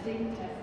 Testing, testing.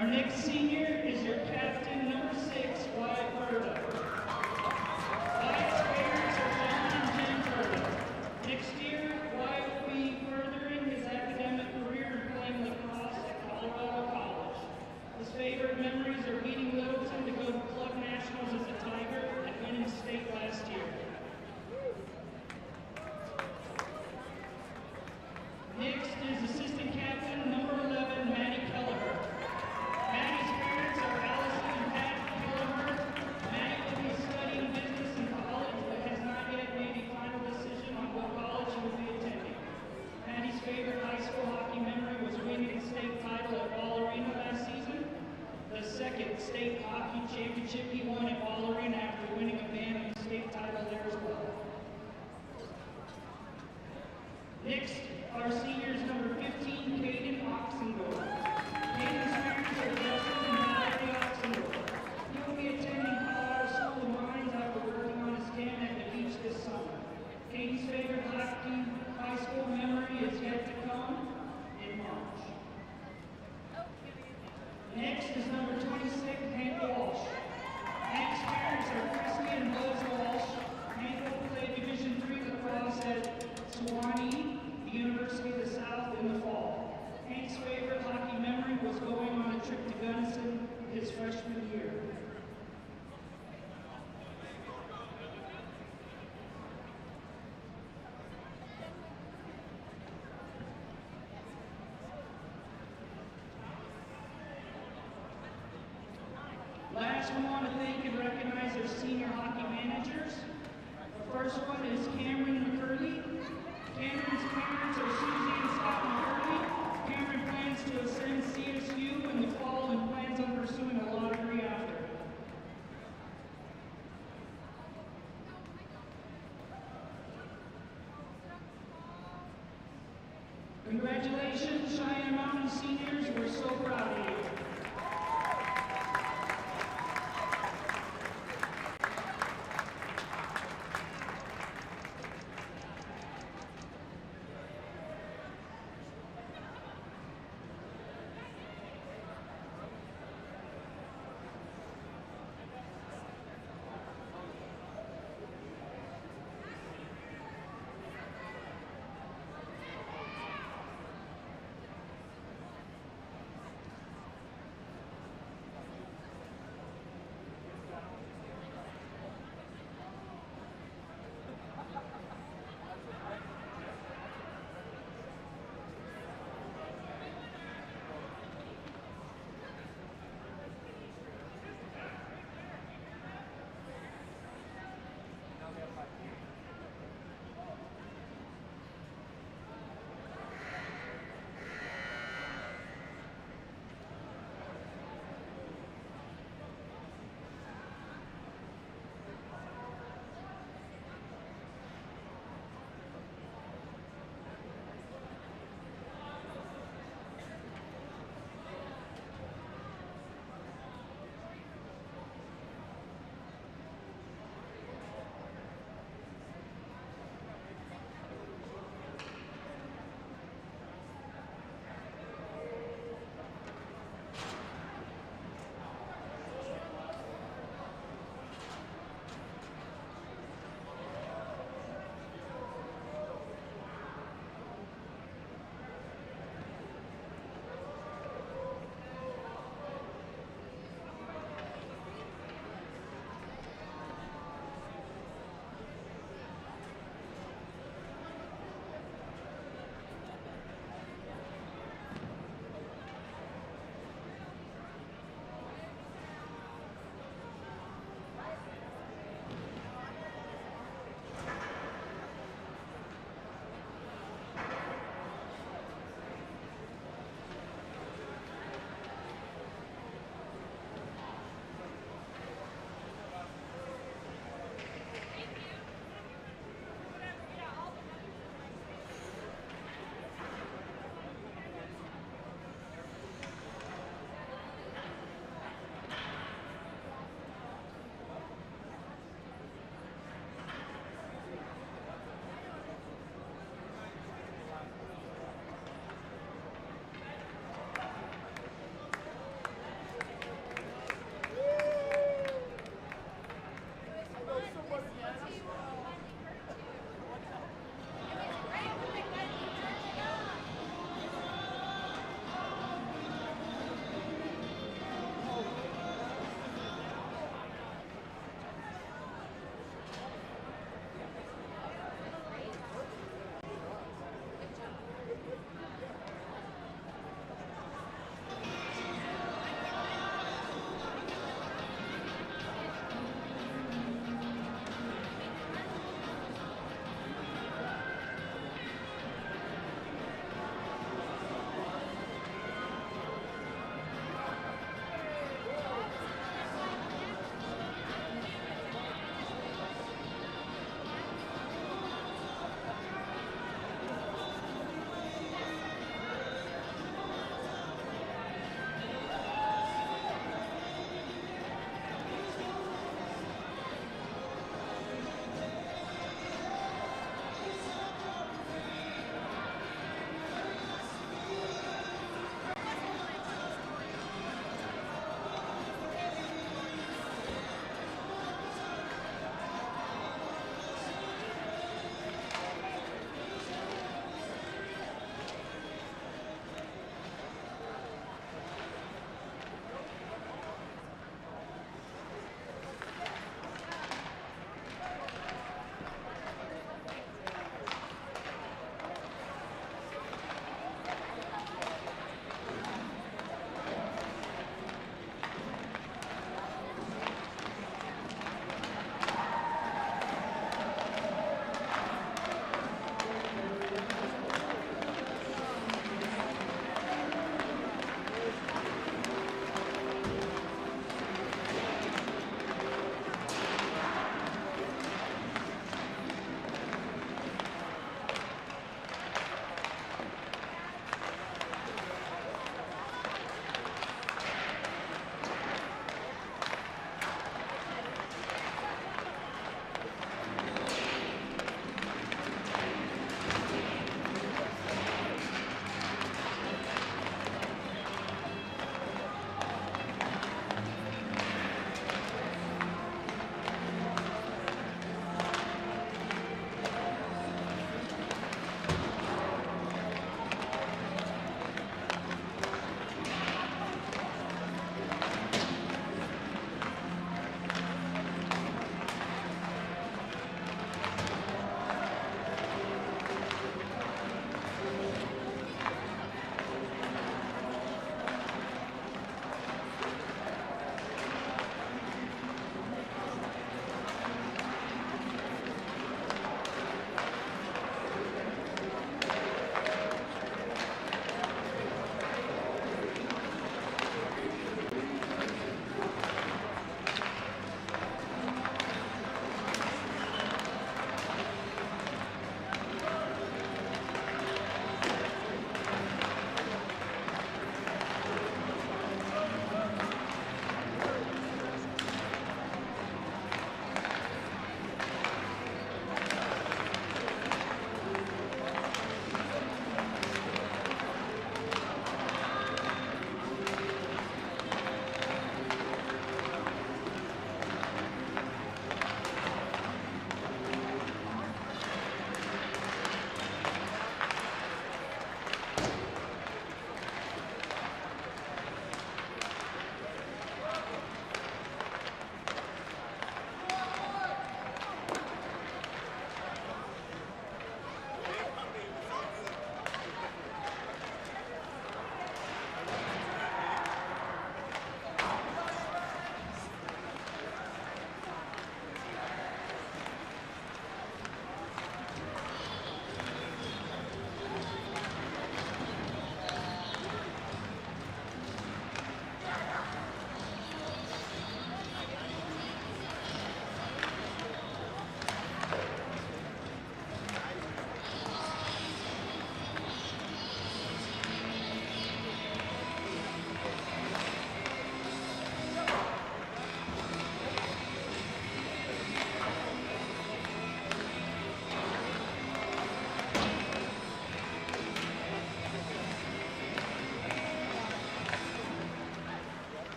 Our next senior is your captain, number 6, Wyatt Berta. Wyatt's parents are John and Jen Berta. Next year, Wyatt will be furthering his academic career and playing lacrosse at Colorado College. His favorite memories are beating Littleton to go to club nationals as a Tiger and winning state last year. Next is assistant captain, number 11, Maddie Kelleher. Maddie's parents are Allison and Pat Kelleher. Maddie will be studying business in college, but has not yet made a final decision on what college she will be attending. Maddie's favorite high school hockey memory was winning the state title at Ball Arena last season. The second state hockey championship he won at Ball Arena after winning a band of state title there as well. Next, our seniors, number 15, Caden Oxendorf. Caden's parents are Justin and Valerie Oxendorf. He will be attending Colorado School of Mines after working on his can at the beach this summer. Caden's favorite high school memory is yet to come in March. Next is number 26, Hank Walsh. Hank's parents are Christy and Buzz Walsh. Hank will play Division III lacrosse at Sewanee, the University of the South, in the fall. Hank's favorite hockey memory was going on a trip to Gunnison his freshman year. Last, we want to thank and recognize our senior hockey managers. The first one is Cameron McCurley. Cameron's parents are Susie and Scott McCurley. Cameron plans to ascend CSU in the fall and plans on pursuing a law degree after. Congratulations, Cheyenne Mountain seniors. We're so proud of you.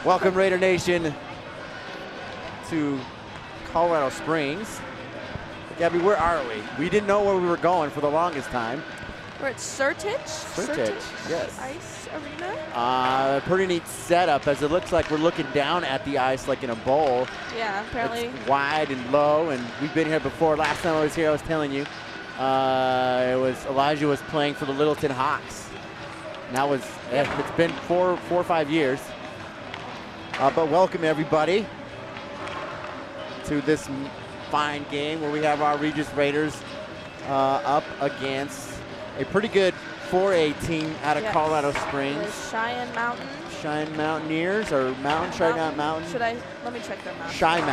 Welcome, Raider Nation, to Colorado Springs. Gabby, where are we? We didn't know where we were going for the longest time. We're at Sertich. Yes. Ice Arena. Pretty neat setup, as it looks like we're looking down at the ice like in a bowl. Yeah, apparently. It's wide and low, and we've been here before. Last time I was here, I was telling you, Elijah was playing for the Littleton Hawks. And that was, it's been four or 5 years. But welcome everybody to this fine game where we have our Regis Raiders up against a pretty good 4A team out of Colorado Springs. The Cheyenne Mountain. Cheyenne Mountaineers or Cheyenne Mountain? Let me check their mountain. Cheyenne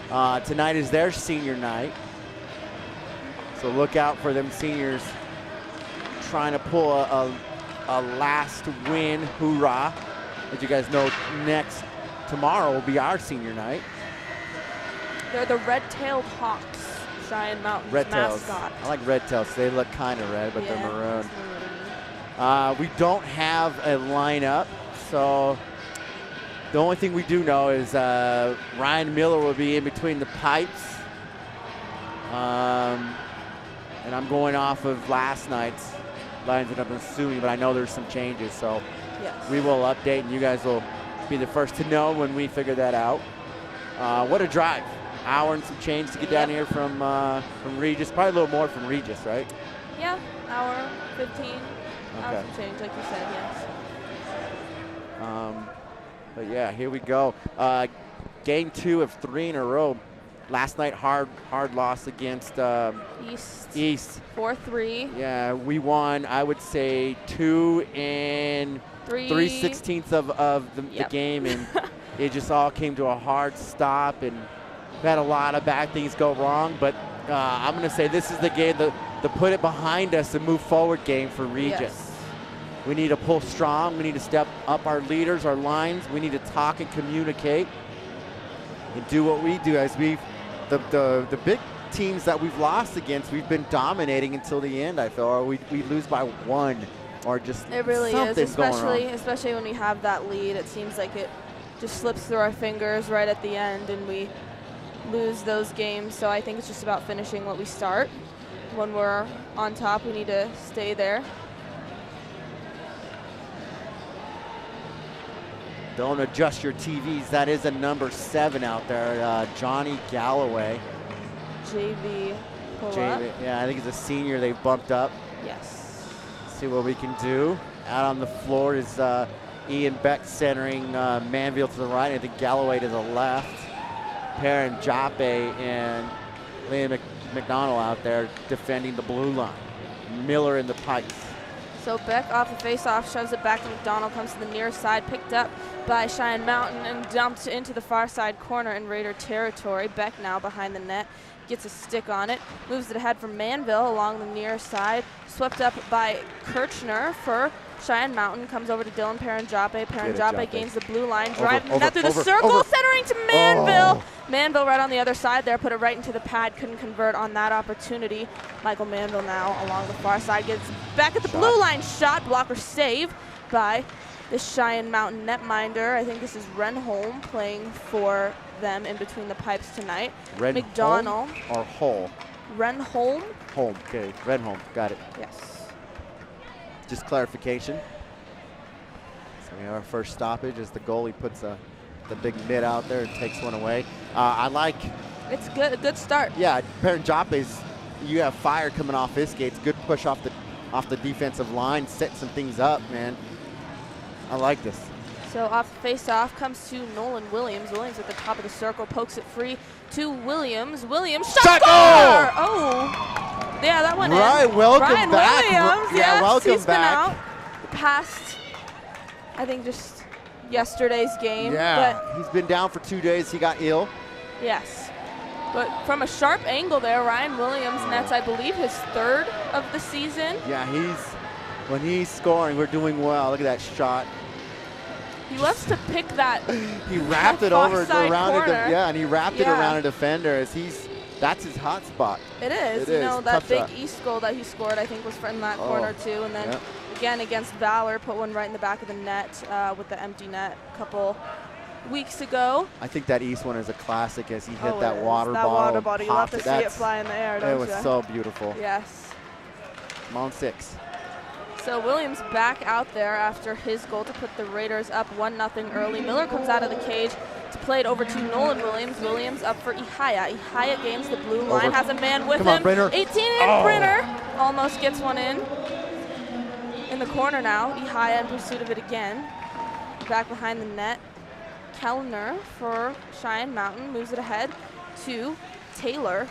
Mountain. Tonight is their senior night. So look out for them seniors trying to pull a last win, hoorah. As you guys know, tomorrow will be our senior night. They're the red-tailed hawks, Cheyenne Mountain's mascot. I like red tails. They look kind of red, but they're maroon. We don't have a lineup, so the only thing we do know is Ryan Miller will be in between the pipes. And I'm going off of last night's lines that I'm assuming, but I know there's some changes, so we will update, and you guys will be the first to know when we figure that out. What a drive. Hour and some change to get down here from Regis. Probably a little more from Regis, right? Yeah, hour 15. Hour and change, like you said, yes. But yeah, here we go. Game 2 of 3 in a row. Last night, hard loss against East. 4-3. Yeah, we won, I would say, 2 and 3/16 of the game, and it just all came to a hard stop, and we had a lot of bad things go wrong, but I'm going to say this is the game, the put it behind us and move forward game for Regis. Yes. We need to pull strong. We need to step up our leaders, our lines. We need to talk and communicate and do what we do. As the big teams that we've lost against, we've been dominating until the end, I feel, or we lose by 1 or just it really something's is, going wrong. Especially when we have that lead. It seems like it just slips through our fingers right at the end, and we lose those games. So I think it's just about finishing what we start. When we're on top, we need to stay there. Don't adjust your TVs. That is a number 7 out there, Johnny Galloway. JV pull up. Yeah, I think he's a senior. They bumped up. Yes. See what we can do. Out on the floor is Ian Beck centering Manville to the right. I think Galloway to the left. Perrin Joppe and Liam McDonald out there defending the blue line. Miller in the pipes. So Beck off the face-off, shoves it back to McDonald, comes to the near side, picked up by Cheyenne Mountain and dumped into the far side corner in Raider territory. Beck now behind the net, gets a stick on it, moves it ahead from Manville along the near side, swept up by Kirchner for Cheyenne Mountain, comes over to Dylan Perrin Joppe. Perrin Joppe gains the blue line, driving that through the circle, centering to Manville. Manville right on the other side there, put it right into the pad, couldn't convert on that opportunity. Michael Manville now along the far side, gets back at the blue line, shot, blocker save by the Cheyenne Mountain netminder. I think this is Renholm playing for them in between the pipes tonight. McDonald. Or Hull? Renholm. Holm, okay, Renholm, got it. Yes. Just clarification. So we have our first stoppage as the goalie puts the big mid out there and takes one away. I like. It's good, a good start. Yeah, Perrin Joppe's, you have fire coming off his skates. Good push off the defensive line, set some things up, man. I like this. So off the face-off comes to Nolan Williams. Williams at the top of the circle, pokes it free to Williams. Williams, shot goal! Oh, yeah, that went in. Right, welcome Ryan back. Williams, Yeah, welcome he's back. been out past, I think, just yesterday's game. Yeah, but he's been down for 2 days. He got ill. yes. But from a sharp angle there, Ryan Williams nets, I believe, his 3rd of the season. Yeah, when he's scoring, we're doing well. Look at that shot. He loves to pick that. He wrapped it over around and he wrapped it around a defender as that's his hot spot. It is. You know, that big East goal that he scored, I think, was from that corner too. And then again against Valor. Put one right in the back of the net with the empty net a couple weeks ago. I think that East one is a classic as he hit Oh, that it is. water That bottle. water bottle. You'll have to popped see it fly in the air, don't It you? was so beautiful. Yes. Come on, 6. So Williams back out there after his goal to put the Raiders up 1-0 early. Miller comes out of the cage to play it over to Nolan Williams. Williams up for Ihaya. Ihaya gains the blue line, has a man with Come on, him. Brenner. 18 in Brenner. Almost gets one in. In the corner now, Ihaya in pursuit of it again. Back behind the net. Kellner for Cheyenne Mountain moves it ahead to Taylor.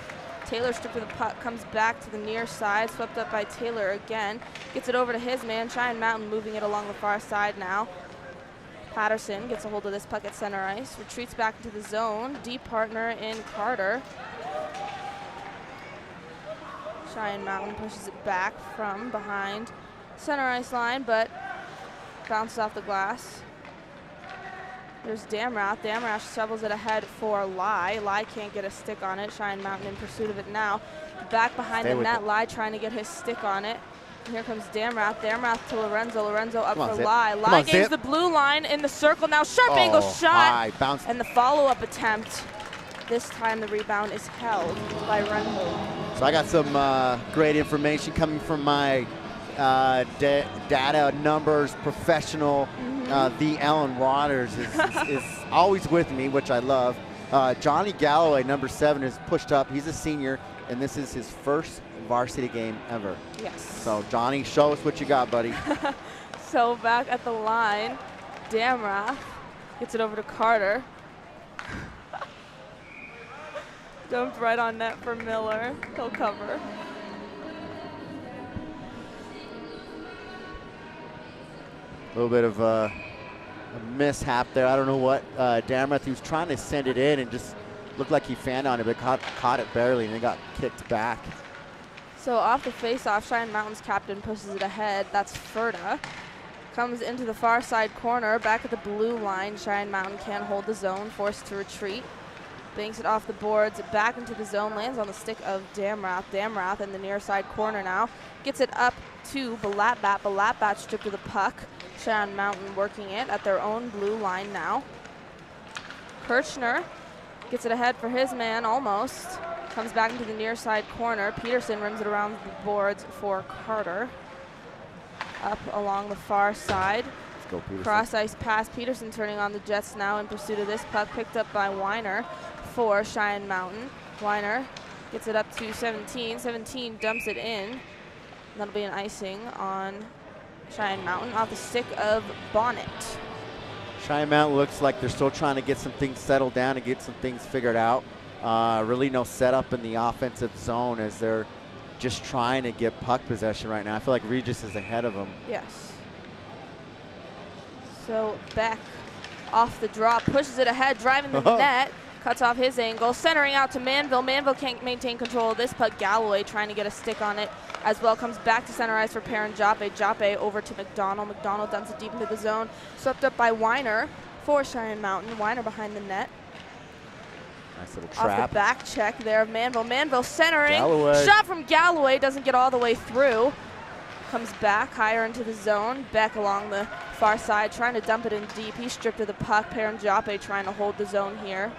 Taylor stripped of the puck, comes back to the near side, swept up by Taylor again. Gets it over to his man, Cheyenne Mountain moving it along the far side now. Patterson gets a hold of this puck at center ice, retreats back into the zone. Deep partner in Carter. Cheyenne Mountain pushes it back from behind center ice line, but bounces off the glass. There's Damrath. Damrath shovels it ahead for Lai. Lai can't get a stick on it. Cheyenne Mountain in pursuit of it now. Back behind the net, Lai trying to get his stick on it. And here comes Damrath. Damrath to Lorenzo. Lorenzo up for Lai. Lai gains the blue line in the circle now. Sharp angle shot. And the follow-up attempt. This time the rebound is held by Renholm. So I got some great information coming from my data numbers professional. The Ellen Waters is always with me, which I love. Johnny Galloway, number 7, is pushed up. He's a senior, and this is his first varsity game ever. Yes. So Johnny, show us what you got, buddy. So back at the line, Damrath gets it over to Carter. Dumped right on net for Miller. He'll cover. A little bit of a mishap there. I don't know what Damrath, he was trying to send it in and just looked like he fanned on it, but caught it barely and it got kicked back. So off the face-off, Cheyenne Mountain's captain pushes it ahead. That's Ferda. Comes into the far side corner, back at the blue line. Cheyenne Mountain can't hold the zone, forced to retreat. Banks it off the boards, back into the zone, lands on the stick of Damrath. Damrath in the near side corner now. Gets it up to Balatbat. Balatbat stripped of the puck. Cheyenne Mountain working it at their own blue line now. Kirchner gets it ahead for his man, almost. Comes back into the near side corner. Peterson rims it around the boards for Carter. Up along the far side. Let's go, Peterson. Cross ice pass. Peterson turning on the Jets now in pursuit of this puck. Picked up by Weiner for Cheyenne Mountain. Weiner gets it up to 17. 17 dumps it in. That'll be an icing on Cheyenne Mountain off the stick of Bonnet. Cheyenne Mountain looks like they're still trying to get some things settled down and get some things figured out. Really no setup in the offensive zone as they're just trying to get puck possession right now. I feel like Regis is ahead of them. Yes. So Beck off the draw, pushes it ahead, driving the net, cuts off his angle, centering out to Manville. Manville can't maintain control of this puck. Galloway trying to get a stick on it as well. Comes back to center ice for Perrin Joppe. Joppe over to McDonald. McDonald dumps it deep into the zone. Swept up by Weiner for Cheyenne Mountain. Weiner behind the net. Nice little trap. Off the back check there of Manville. Manville centering. Galloway. Shot from Galloway. Doesn't get all the way through. Comes back higher into the zone. Beck along the far side trying to dump it in deep. He's stripped of the puck. Perrin Joppe trying to hold the zone here.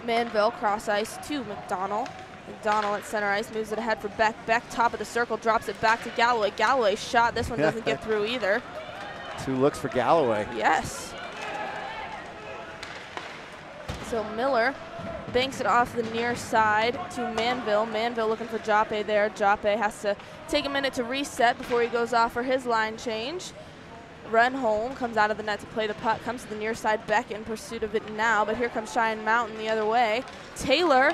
Manville cross ice to McDonald. McDonald at center ice moves it ahead for Beck. Beck top of the circle drops it back to Galloway. Galloway shot. This one doesn't get through either. 2 looks for Galloway. Yes. So Miller banks it off the near side to Manville. Manville looking for Joppe there. Joppe has to take a minute to reset before he goes off for his line change. Renholm comes out of the net to play the puck, comes to the near side. Beck in pursuit of it now, but here comes Cheyenne Mountain the other way. Taylor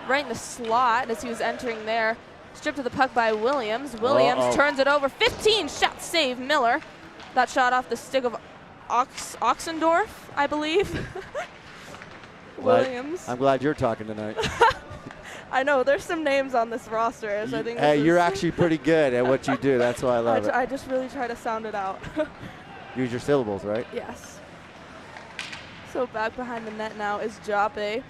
right in the slot as he was entering there. Stripped of the puck by Williams. Williams turns it over. 15 shot save, Miller. That shot off the stick of Oxendorf, I believe. Williams. I'm glad you're talking tonight. I know, there's some names on this roster. As I think hey, you're actually pretty good at what you do. That's why I love it. I just really try to sound it out. Use your syllables, right? Yes. So back behind the net now is Joppe.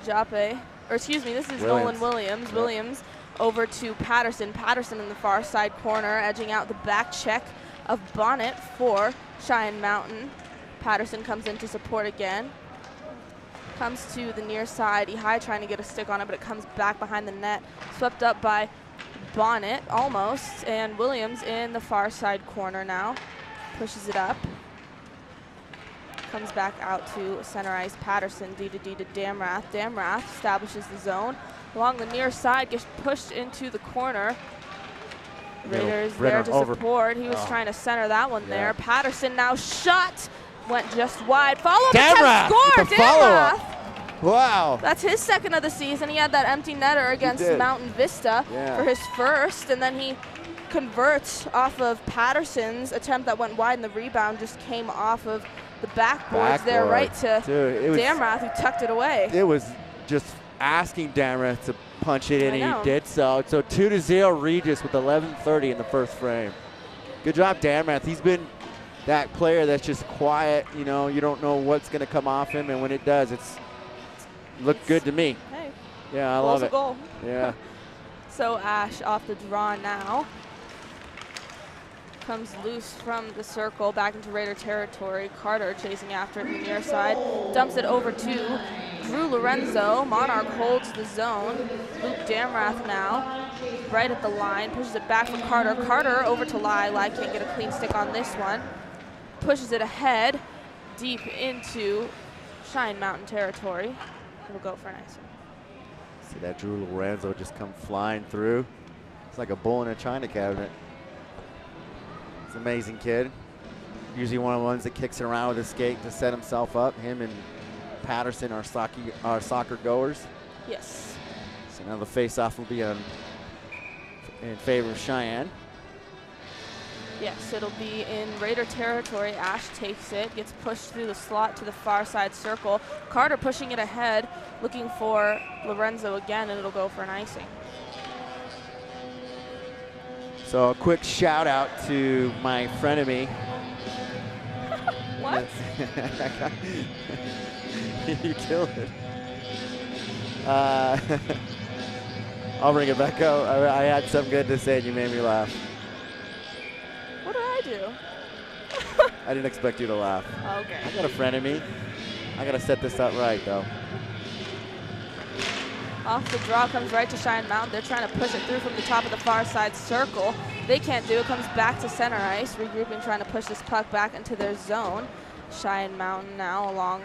Joppe, or excuse me, this is Nolan Williams. Yep. Williams over to Patterson. Patterson in the far side corner, edging out the back check of Bonnet for Cheyenne Mountain. Patterson comes in to support again. Comes to the near side. Ehigh trying to get a stick on it, but it comes back behind the net. Swept up by Bonnet almost, and Williams in the far side corner now. Pushes it up. Comes back out to center ice. Patterson, D to Damrath. Damrath establishes the zone. Along the near side, gets pushed into the corner. Raiders there to support. He was trying to center that one there. Patterson now shot. Went just wide. Follow-up attempt, score! Damrath! Wow. That's his second of the season. He had that empty netter against Mountain Vista for his first, and then he converts off of Patterson's attempt that went wide, and the rebound just came off of the backboards there right to Damrath, who tucked it away. It was just asking Damrath to punch it in, and he did so. So 2-0 Regis with 11:30 in the first frame. Good job, Damrath. He's been that player that's just quiet. You know, you don't know what's going to come off him, and when it does, it's looked good to me. Hey, yeah, I love it. Goal. Yeah. So Ash off the draw now. Comes loose from the circle back into Raider territory. Carter chasing after it in the near side. Dumps it over to Drew Lorenzo. Monarch holds the zone. Luke Damrath now right at the line. Pushes it back for Carter. Carter over to Lai. Lai can't get a clean stick on this one. Pushes it ahead deep into Cheyenne Mountain territory. It'll go for an ice. See that Drew Lorenzo just come flying through. It's like a bull in a china cabinet. It's an amazing kid. Usually one of the ones that kicks it around with his skate to set himself up. Him and Patterson are soccer goers. Yes. So now the face-off will be in favor of Cheyenne. Yes, it'll be in Raider territory. Ash takes it, gets pushed through the slot to the far side circle. Carter pushing it ahead, looking for Lorenzo again, and it'll go for an icing. So a quick shout out to my frenemy. What? You killed it. I'll bring it back up. I had something good to say and you made me laugh. What did I do? I didn't expect you to laugh. Okay. I got a frenemy. I got to set this up right, though. Off the draw comes right to Cheyenne Mountain. They're trying to push it through from the top of the far side circle. They can't do it. Comes back to center ice. Regrouping, trying to push this puck back into their zone. Cheyenne Mountain now along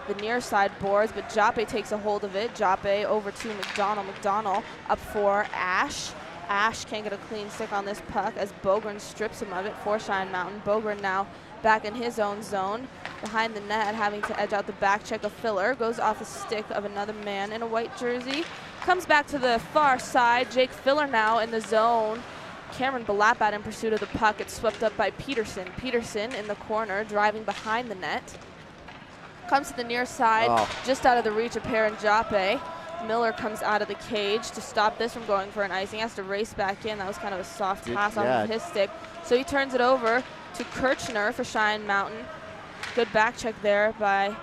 the near side boards, but Jape takes a hold of it. Jape over to McDonald. McDonald up for Ash. Ash can't get a clean stick on this puck as Bogren strips him of it for Cheyenne Mountain. Bogren now back in his own zone, behind the net, having to edge out the back check of Filler. Goes off the stick of another man in a white jersey. Comes back to the far side. Jake Filler now in the zone. Cameron Balapat in pursuit of the puck. It's swept up by Peterson. Peterson in the corner, driving behind the net. Comes to the near side, just out of the reach of Perrin Jape. Miller comes out of the cage to stop this from going for an icing. He has to race back in. That was kind of a soft pass off of his stick. So he turns it over to Kirchner for Cheyenne Mountain. Good back check there by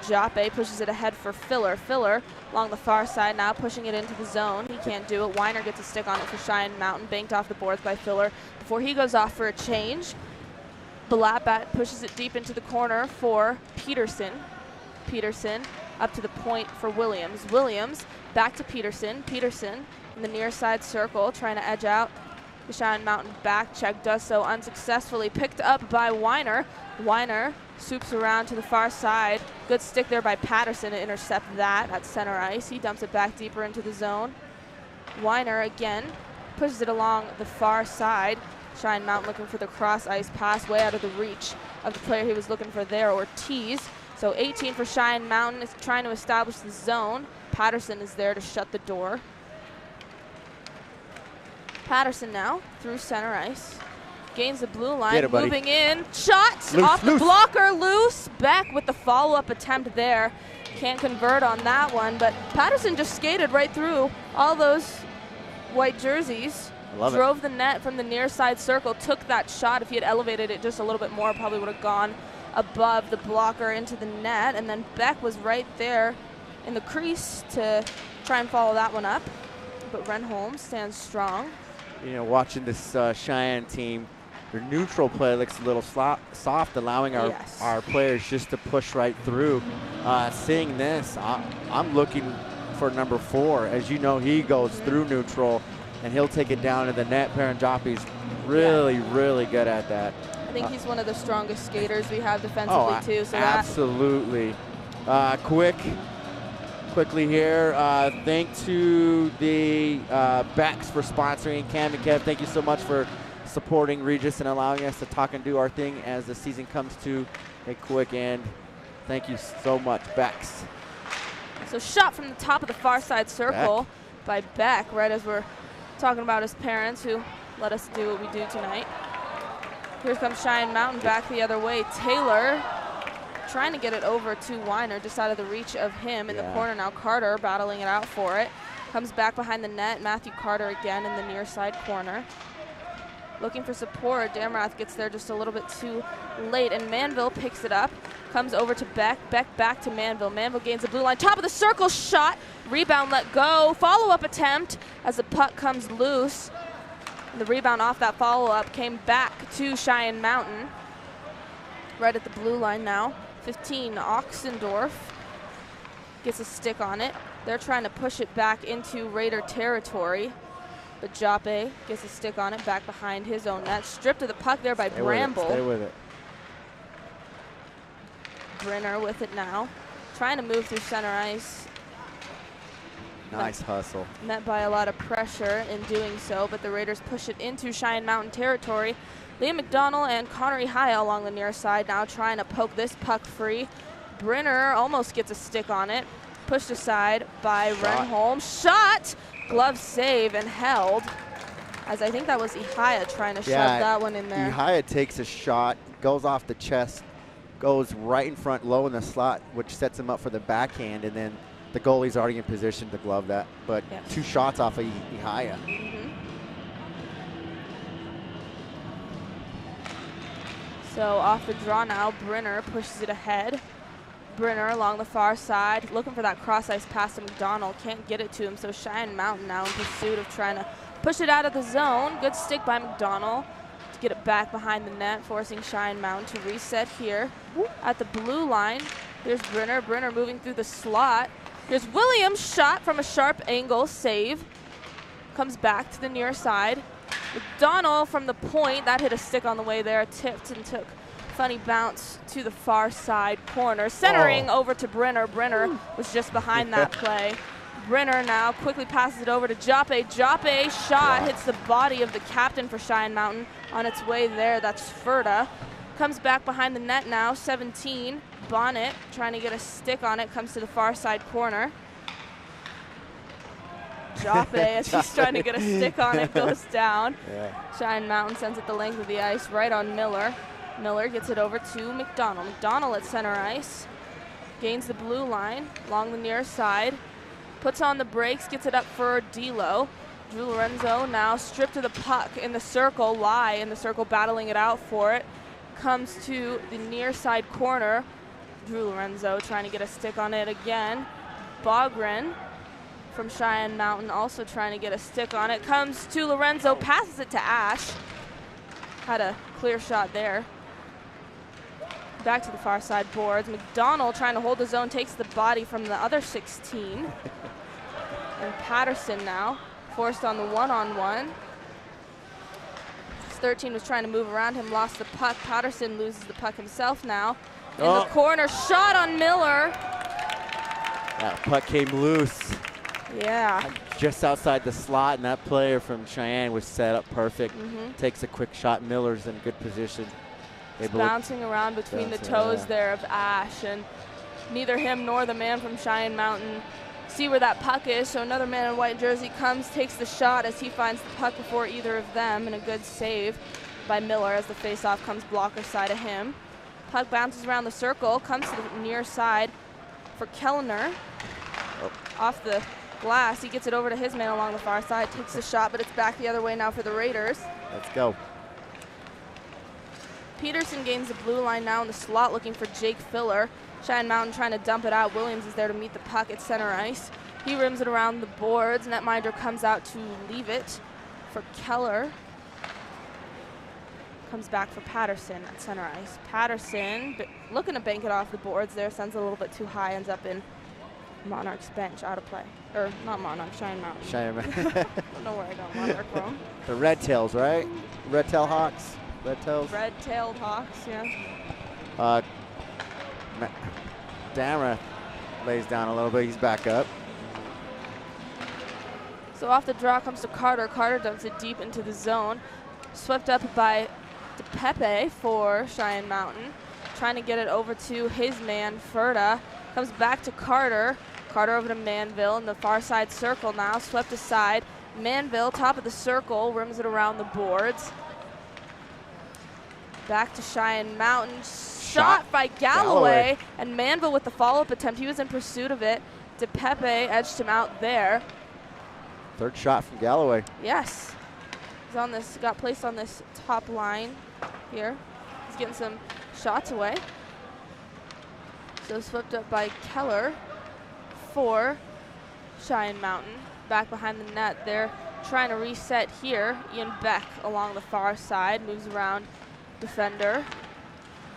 Jape. Pushes it ahead for Filler. Filler along the far side now, pushing it into the zone. He can't do it. Weiner gets a stick on it for Cheyenne Mountain. Banked off the boards by Filler before he goes off for a change. Balapat pushes it deep into the corner for Peterson. Peterson up to the point for Williams. Williams back to Peterson. Peterson in the near side circle, trying to edge out the Cheyenne Mountain back check. Does so unsuccessfully. Picked up by Weiner. Weiner swoops around to the far side. Good stick there by Patterson to intercept that at center ice. He dumps it back deeper into the zone. Weiner again pushes it along the far side. Cheyenne Mountain looking for the cross ice pass way out of the reach of the player he was looking for there, Ortiz. So 18 for Cheyenne Mountain is trying to establish the zone. Patterson is there to shut the door. Patterson now through center ice. Gains the blue line, moving in. Shot off the blocker, loose. Beck with the follow-up attempt there. Can't convert on that one, but Patterson just skated right through all those white jerseys. Drove the net from the near side circle, took that shot. If he had elevated it just a little bit more, probably would have gone above the blocker into the net, and then Beck was right there in the crease to try and follow that one up. but Renholm stands strong. You know, watching this Cheyenne team, their neutral play looks a little soft, allowing our players just to push right through. Seeing this, I'm looking for number 4. As you know, he goes through neutral, and he'll take it down to the net. Paranjapi's really, really good at that. I think he's one of the strongest skaters we have defensively too. So absolutely. Quickly here, thank to the Becks for sponsoring. Cam and Kev, thank you so much for supporting Regis and allowing us to talk and do our thing as the season comes to a quick end. Thank you so much, Becks. So shot from the top of the far side circle by Beck, right as we're talking about his parents who let us do what we do tonight. Here comes Cheyenne Mountain back the other way. Taylor trying to get it over to Weiner, just out of the reach of him in the corner now. Carter battling it out for it. Comes back behind the net. Matthew Carter again in the near side corner. Looking for support. Damrath gets there just a little bit too late, and Manville picks it up. Comes over to Beck. Beck back to Manville. Manville gains the blue line. Top of the circle shot. Rebound let go. Follow-up attempt as the puck comes loose. And the rebound off that follow-up came back to Cheyenne Mountain. Right at the blue line now. 15, Oxendorf gets a stick on it. They're trying to push it back into Raider territory. But Joppe gets a stick on it back behind his own net. Stripped of the puck there by Bramble. Stay with it. Brenner with it now. Trying to move through center ice. Nice hustle. Met by a lot of pressure in doing so, but the Raiders push it into Cheyenne Mountain territory. Liam McDonald and Connery Haya along the near side now trying to poke this puck free. Brenner almost gets a stick on it. Pushed aside by Renholm. Shot! Glove save and held. As I think that was Ihaya trying to shove that one in there. Ihaya takes a shot, goes off the chest, goes right in front low in the slot, which sets him up for the backhand, and then the goalie's already in position to glove that. But 2 shots off of Ihaya. So off the draw now, Brenner pushes it ahead. Brenner along the far side, looking for that cross-ice pass to McDonald. Can't get it to him, so Cheyenne Mountain now in pursuit of trying to push it out of the zone. Good stick by McDonald to get it back behind the net, forcing Cheyenne Mountain to reset here at the blue line. Here's Brenner. Brenner moving through the slot. Here's Williams, shot from a sharp angle, save. Comes back to the near side. McDonald from the point, that hit a stick on the way there, tipped and took funny bounce to the far side corner. Centering over to Brenner. Brenner was just behind that play. Brenner now quickly passes it over to Joppe. Joppe shot, hits the body of the captain for Cheyenne Mountain on its way there. That's Ferda. Comes back behind the net now, 17. Bonnet trying to get a stick on it, comes to the far side corner. Joppe, as he's trying to get a stick on it, goes down. Cheyenne Mountain sends it the length of the ice right on Miller. Miller gets it over to McDonald. McDonald at center ice. Gains the blue line along the near side. Puts on the brakes, gets it up for D'Lo. Drew Lorenzo now stripped of the puck in the circle. Lie in the circle, battling it out for it. Comes to the near side corner. Drew Lorenzo trying to get a stick on it again. Bogren from Cheyenne Mountain also trying to get a stick on it. Comes to Lorenzo, passes it to Ash. Had a clear shot there. Back to the far side boards. McDonald trying to hold his own, takes the body from the other 16. And Patterson now forced on the one-on-one. 13 was trying to move around him, lost the puck. Patterson loses the puck himself now. In the corner, shot on Miller. That puck came loose. Yeah. Just outside the slot, and that player from Cheyenne was set up perfect. Takes a quick shot. Miller's in good position. Bouncing around between the toes there of Ash, and neither him nor the man from Cheyenne Mountain see where that puck is. So another man in white jersey comes, takes the shot as he finds the puck before either of them, and a good save by Miller as the faceoff comes blocker side of him. Puck bounces around the circle, comes to the near side for Kellner. Off the glass, he gets it over to his man along the far side, takes the shot, but it's back the other way now for the Raiders. Let's go. Peterson gains the blue line now in the slot, looking for Jake Filler. Cheyenne Mountain trying to dump it out. Williams is there to meet the puck at center ice. He rims it around the boards. Netminder comes out to leave it for Keller. Comes back for Patterson at center ice. Patterson looking to bank it off the boards there. Sends it a little bit too high. Ends up in Monarch's bench, out of play. Or not Monarch, Cheyenne Mountain. Cheyenne Mountain. I don't know where I got Monarch from. The Red Tails, right? Red Tail Hawks? Red Tails? Red-tailed Hawks, yeah. Damra lays down a little bit. He's back up. So off the draw comes to Carter. Carter dumps it deep into the zone. Swept up by DePepe for Cheyenne Mountain. Trying to get it over to his man, Ferda. Comes back to Carter. Carter over to Manville in the far side circle now. Swept aside. Manville, top of the circle, rims it around the boards. Back to Cheyenne Mountain. Shot by Galloway. And Manville with the follow-up attempt. He was in pursuit of it. DePepe edged him out there. Third shot from Galloway. Yes. He's on this, got placed on this top line here. He's getting some shots away. So swept up by Keller for Cheyenne Mountain. Back behind the net. They're trying to reset here. Ian Beck along the far side. Moves around defender.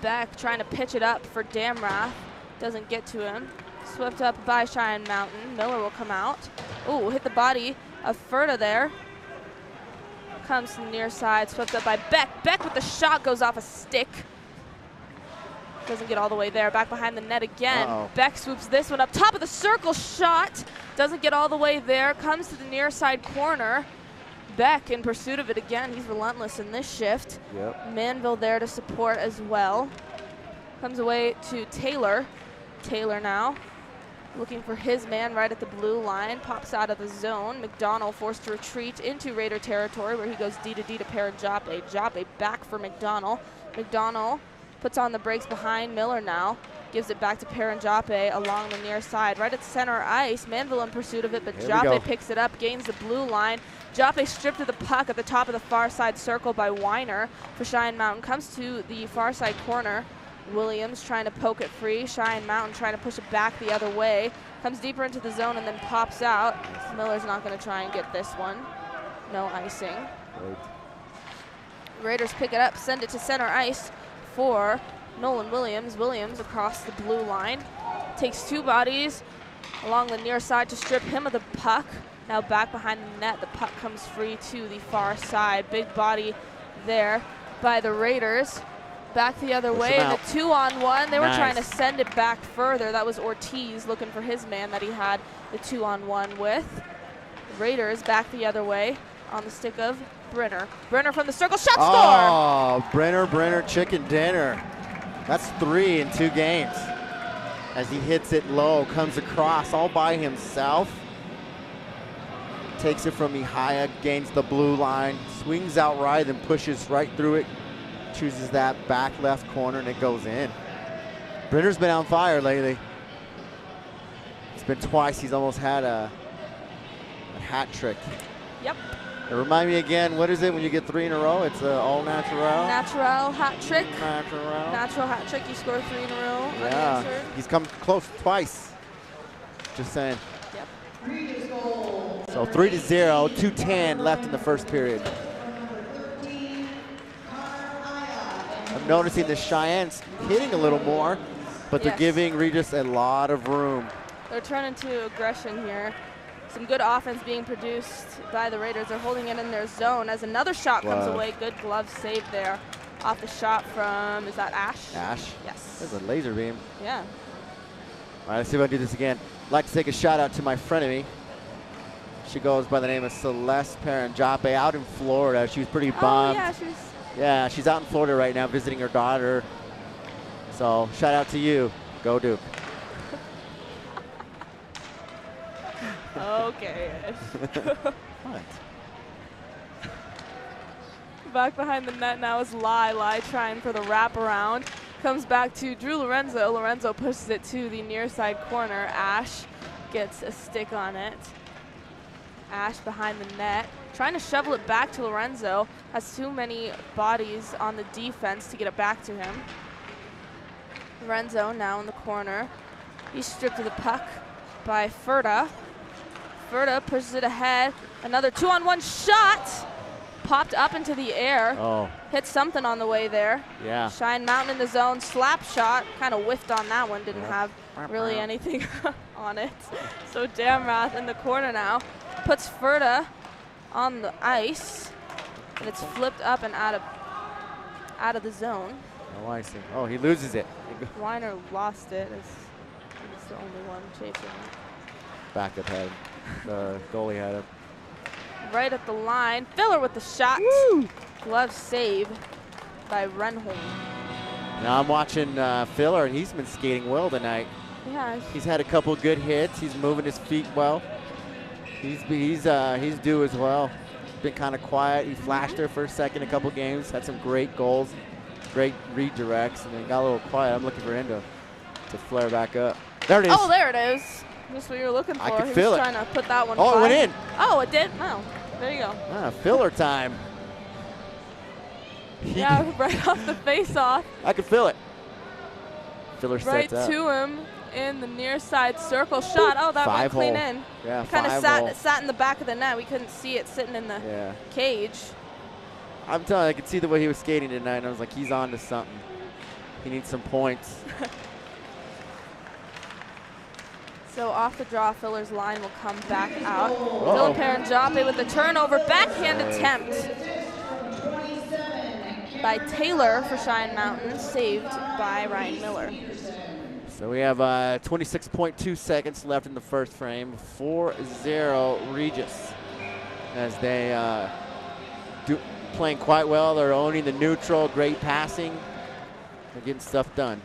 Beck trying to pitch it up for Damrath. Doesn't get to him. Swept up by Cheyenne Mountain. Miller will come out. Ooh, hit the body of Ferda there. Comes to the near side. Swept up by Beck. Beck with the shot goes off a stick. Doesn't get all the way there. Back behind the net again. Beck swoops this one up. Top of the circle shot. Doesn't get all the way there. Comes to the near side corner. Beck in pursuit of it again. He's relentless in this shift. Yep. Manville there to support as well. Comes away to Taylor. Taylor now looking for his man right at the blue line. Pops out of the zone. McDonald forced to retreat into Raider territory where he goes D to D to Paranjape. Jape back for McDonald. McDonald puts on the brakes behind Miller now. Gives it back to Paranjape along the near side. Right at center ice. Manville in pursuit of it, but Jape picks it up, gains the blue line. Jape stripped of the puck at the top of the far side circle by Weiner for Cheyenne Mountain. Comes to the far side corner. Williams trying to poke it free. Cheyenne Mountain trying to push it back the other way. Comes deeper into the zone and then pops out. Miller's not going to try and get this one. No icing. Right. Raiders pick it up, send it to center ice for Nolan Williams. Williams across the blue line. Takes two bodies along the near side to strip him of the puck. Now back behind the net. The puck comes free to the far side. Big body there by the Raiders. Back the other way, and the 2-on-1. They were trying to send it back further. That was Ortiz looking for his man that he had the 2-on-1 with. Raiders back the other way on the stick of Brenner. Brenner from the circle, shot score! Oh, Brenner, chicken dinner. That's 3 in 2 games. As he hits it low, comes across all by himself. Takes it from Mihaya, gains the blue line, swings out right, then pushes right through it. Chooses that back left corner and it goes in. Brenner's been on fire lately. It's been twice he's almost had a hat trick. Yep. Remind me again, what is it when you get 3 in a row? It's all natural. Natural hat trick. Natural. Natural hat trick. You score 3 in a row. Yeah. Unanswered. He's come close twice. Just saying. Yep. So 3-0, 2:10 left in the first period. I'm noticing the Cheyenne's hitting a little more, but they're giving Regis a lot of room. They're turning to aggression here. Some good offense being produced by the Raiders. They're holding it in their zone as another shot comes away. Good glove save there off the shot from, is that Ash? Ash? Yes. There's a laser beam. Yeah. All right, let's see if I can do this again. I'd like to take a shout out to my frenemy. She goes by the name of Celeste Paranjape out in Florida. She was pretty bummed. Oh, Yeah, she's out in Florida right now visiting her daughter. So shout out to you. Go Duke. Okay. What? Back behind the net now is Lai trying for the wraparound. Comes back to Drew Lorenzo. Lorenzo pushes it to the near side corner. Ash gets a stick on it. Ash behind the net. Trying to shovel it back to Lorenzo. Has too many bodies on the defense to get it back to him. Lorenzo now in the corner. He's stripped of the puck by Ferda. Ferda pushes it ahead. Another 2-on-1 shot. Popped up into the air. Oh, Hit something on the way there. yeah. Cheyenne Mountain in the zone. Slap shot. Kind of whiffed on that one. Didn't Yep. have really anything on it. So Damrath in the corner now. Puts Ferda on the ice. And it's flipped up and out of the zone. Oh, I see. Oh, he loses it. Weiner lost it. He's the only one chasing it. Backup had him. The goalie had him. Right at the line. Filler with the shot. Glove save by Renholm. Now I'm watching Filler, and he's been skating well tonight. Yeah. He's had a couple good hits. He's moving his feet well. He's due as well. Been kind of quiet. He flashed there for a second, a couple games. Had some great goals, great redirects, and then got a little quiet. I'm looking for him to flare back up. There it is. Oh, there it is. Just what you were looking for. I could He feel was it. trying to put that one. Oh, it went in. Oh, it did. Oh, there you go. Filler time. Yeah, right off the face-off. I could feel it. Filler Right sets up. to him in the near side circle shot. Oh, that went clean in. Yeah, Kind of 5-hole. sat in the back of the net. We couldn't see it sitting in the Yeah. cage. I'm telling you, I could see the way he was skating tonight, and I was like, he's on to something. He needs some points. So off the draw, Filler's line will come back out. Dylan Paranjape with the turnover. Backhand attempt by Taylor for Cheyenne Mountain, saved by Ryan Miller. So we have 26.2 seconds left in the first frame. 4-0 Regis as they playing quite well. They're owning the neutral, great passing. They're getting stuff done.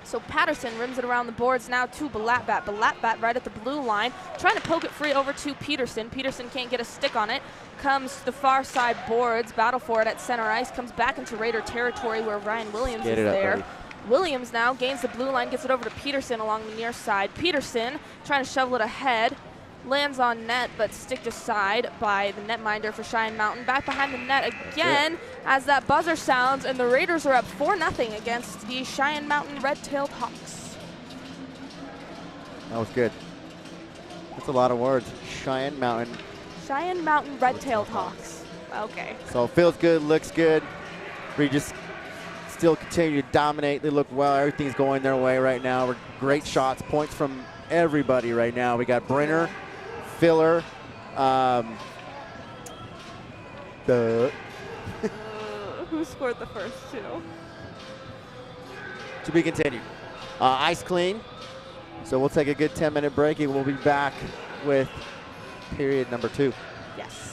So Patterson rims it around the boards now to Balatbat. Balatbat right at the blue line, trying to poke it free over to Peterson. Peterson can't get a stick on it. Comes to the far side boards, battle for it at center ice, comes back into Raider territory where Ryan Williams is there. Buddy. Williams now gains the blue line, gets it over to Peterson along the near side. Peterson trying to shovel it ahead. Lands on net, but sticked aside by the netminder for Cheyenne Mountain. Back behind the net again as that buzzer sounds, and the Raiders are up 4-0 against the Cheyenne Mountain Red-Tailed Hawks. That was good. That's a lot of words. Cheyenne Mountain. Cheyenne Mountain Red-Tailed Hawks. Okay. So it feels good, looks good. Regis still continue to dominate. They look well. Everything's going their way right now. We're great shots, points from everybody right now. We got Brenner, Filler, Who scored the first two? To be continued. Ice clean. So we'll take a good 10-minute break and we'll be back with period number 2. Yes.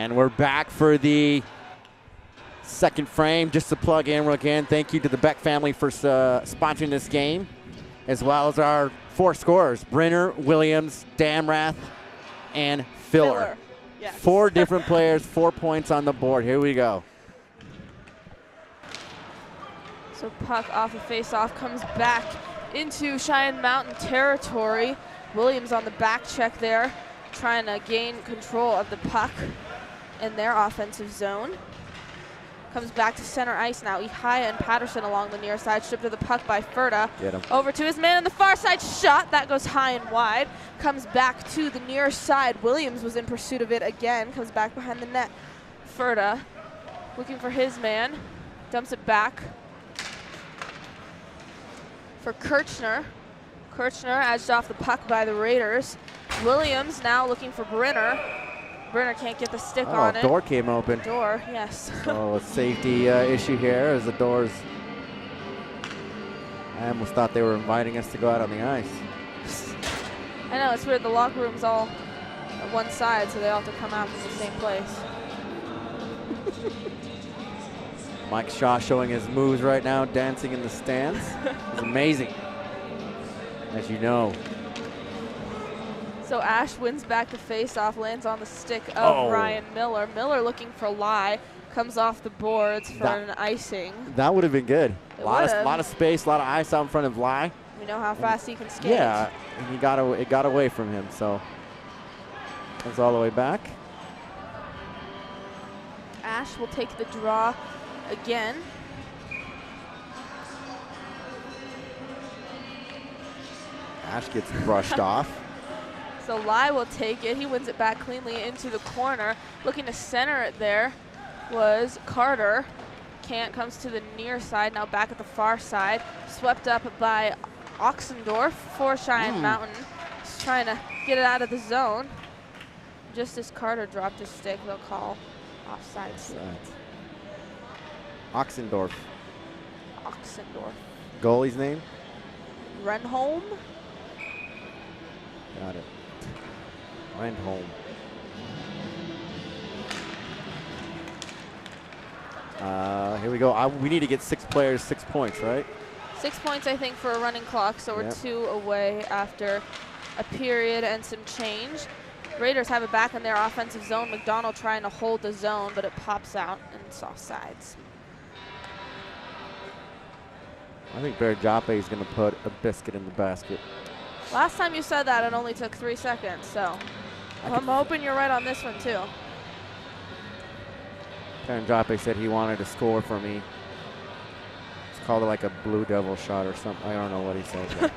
And we're back for the second frame. Just to plug in again, thank you to the Beck family for sponsoring this game, as well as our 4 scorers, Brenner, Williams, Damrath, and Filler. Yes. 4 different players, 4 points on the board. Here we go. So puck off a face-off comes back into Cheyenne Mountain territory. Williams on the back check there, trying to gain control of the puck in their offensive zone. Comes back to center ice now. Ihaya and Patterson along the near side. Stripped of the puck by Ferda. Get him. Over to his man on the far side. Shot. That goes high and wide. Comes back to the near side. Williams was in pursuit of it again. Comes back behind the net. Ferda looking for his man. Dumps it back for Kirchner. Kirchner edged off the puck by the Raiders. Williams now looking for Brenner. Brenner can't get the stick on it. Door came open. Door, yes. So a safety issue here as the doors. I almost thought they were inviting us to go out on the ice. I know, it's weird. The locker room's all at one side, so they all have to come out from the same place. Mike Shaw showing his moves right now, dancing in the stands. It's amazing, as you know. So Ash wins back the face-off, lands on the stick of Ryan Miller. Miller looking for Lai, comes off the boards for an icing. That would have been good. It A lot of space, a lot of ice out in front of Lai. We know how fast he can skate. Yeah, and it got away from him, so it's all the way back. Ash will take the draw again. Ash gets brushed off. So Lai will take it. He wins it back cleanly into the corner. Looking to center it there was Carter. Can't, comes to the near side, now back at the far side. Swept up by Oxendorf for Cheyenne Mountain. Just trying to get it out of the zone. Just as Carter dropped his stick, they'll call offside. Oxendorf. Oxendorf. Goalie's name? Renholm. Got it. Renholm. Here we go. We need to get 6 players, 6 points, right? 6 points, I think, for a running clock, so we're 2 away after a period and some change. Raiders have it back in their offensive zone. McDonald trying to hold the zone, but it pops out and it's offsides. I think Bear Joppe is going to put a biscuit in the basket. Last time you said that, it only took 3 seconds, so I'm hoping you're right on this one, too. Bear Joppe said he wanted to score for me. It's called like a Blue Devil shot or something. I don't know what he said.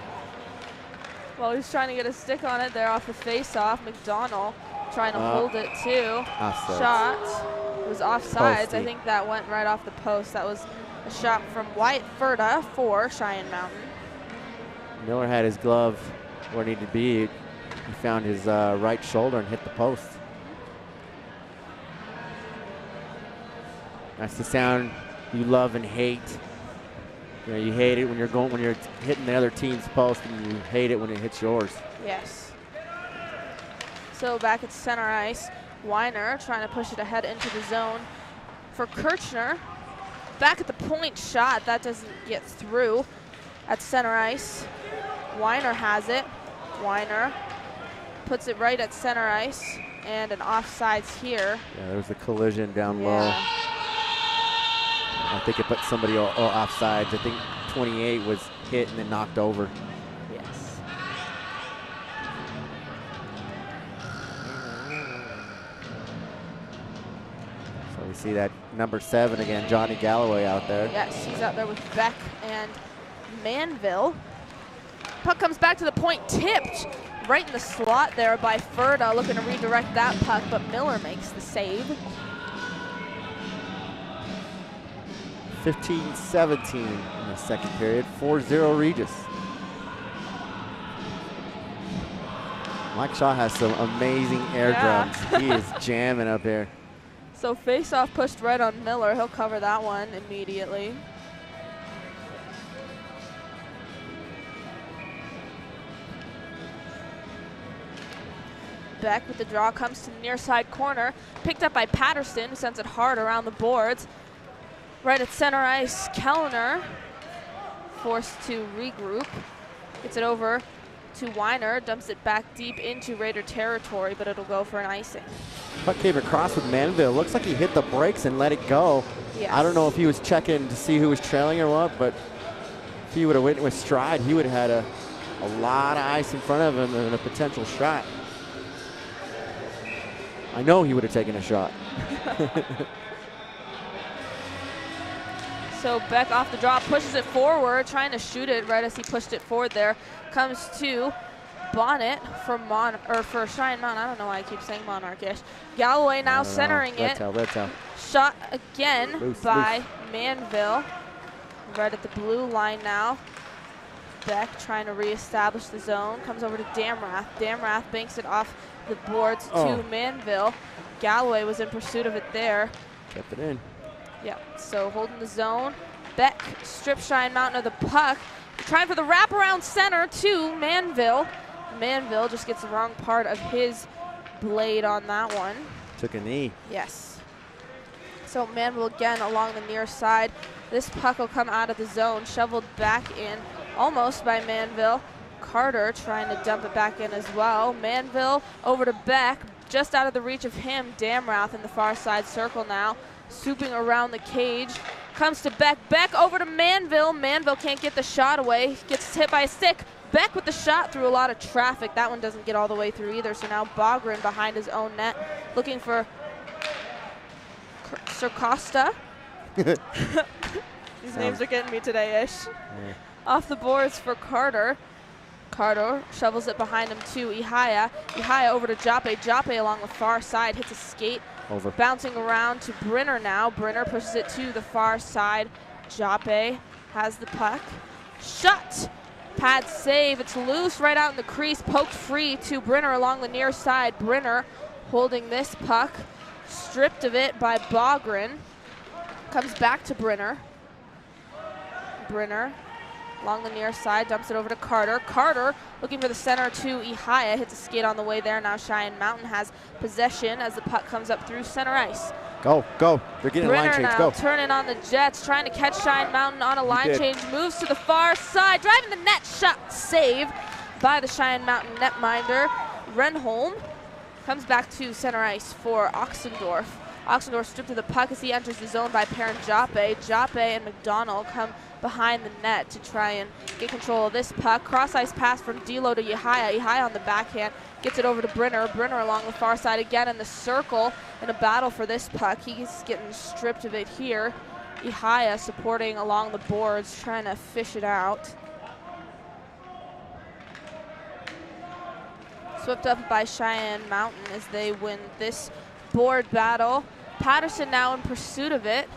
Well, he's trying to get a stick on it there off the face-off. McDonald trying to hold it, too. Offsides. Shot was offsides. Posty. I think that went right off the post. That was a shot from Wyatt Ferda for Cheyenne Mountain. Miller had his glove where it needed to be. He found his right shoulder and hit the post. That's the sound you love and hate. You know, you hate it when you're hitting the other team's post, and you hate it when it hits yours. Yes. So back at center ice, Weiner trying to push it ahead into the zone for Kirchner. Back at the point shot, that doesn't get through at center ice. Weiner has it. Weiner puts it right at center ice, and an offsides here. Yeah, there was a collision down low. I think it put somebody offsides. I think 28 was hit and then knocked over. Yes. So we see that number 7 again, Johnny Galloway out there. Yes, he's out there with Beck and Manville. Puck comes back to the point, tipped right in the slot there by Ferda, looking to redirect that puck, but Miller makes the save. 15-17 in the second period, 4-0 Regis. Mike Shaw has some amazing air drums. He is jamming up here. So face-off pushed right on Miller. He'll cover that one immediately. Beck with the draw, comes to the near side corner, picked up by Patterson, who sends it hard around the boards. Right at center ice, Kellner forced to regroup. Gets it over to Weiner, dumps it back deep into Raider territory, but it'll go for an icing. Puck came across with Manville. Looks like he hit the brakes and let it go. Yes. I don't know if he was checking to see who was trailing or what, but if he would have went with stride, he would have had a lot of ice in front of him and a potential shot. I know he would have taken a shot. So Beck off the draw, pushes it forward, trying to shoot it right as he pushed it forward there. Comes to Bonnet for Cheyenne Mountain. I don't know why I keep saying Monarchish. Galloway now centering it. Red tail. Shot again Loose. Manville. Right at the blue line now. Beck trying to reestablish the zone. Comes over to Damrath. Damrath banks it off the boards to Manville. Galloway was in pursuit of it there. Kept it in. Yeah, so holding the zone. Beck strips Cheyenne Mountain of the puck. Trying for the wraparound center to Manville. Manville just gets the wrong part of his blade on that one. Took a knee. Yes. So Manville again along the near side. This puck will come out of the zone, shoveled back in almost by Manville. Carter trying to dump it back in as well. Manville over to Beck, just out of the reach of him. Damrath in the far side circle now, swooping around the cage. Comes to Beck. Beck over to Manville. Manville can't get the shot away. Gets hit by a stick. Beck with the shot through a lot of traffic. That one doesn't get all the way through either. So now Bogren behind his own net, looking for Sir Costa. These names are getting me today-ish. Yeah. Off the boards for Carter. Carter shovels it behind him to Ihaya. Ihaya over to Jape. Jape along the far side hits a skate. Over. Bouncing around to Brenner now. Brenner pushes it to the far side. Jape has the puck. Shot! Pad save. It's loose right out in the crease. Poked free to Brenner along the near side. Brenner holding this puck. Stripped of it by Bogren. Comes back to Brenner. Brenner along the near side, dumps it over to Carter. Carter looking for the center to Ihaya, hits a skate on the way there. Now Cheyenne Mountain has possession as the puck comes up through center ice. Go. They're getting Brenner line change. now Go. turning on the Jets, trying to catch Cheyenne Mountain on a line change. Moves to the far side, driving the net, shot save by the Cheyenne Mountain netminder. Renholm comes back to center ice for Oxendorf. Oxendorf stripped of the puck as he enters the zone by Perrin Jape. Jape and McDonald come behind the net to try and get control of this puck. Cross ice pass from D'Lo to Ihaya. Ihaya on the backhand gets it over to Brenner. Brenner along the far side again in the circle in a battle for this puck. He's getting stripped of it here. Ihaya supporting along the boards, trying to fish it out. Swept up by Cheyenne Mountain as they win this board battle. Patterson now in pursuit of it.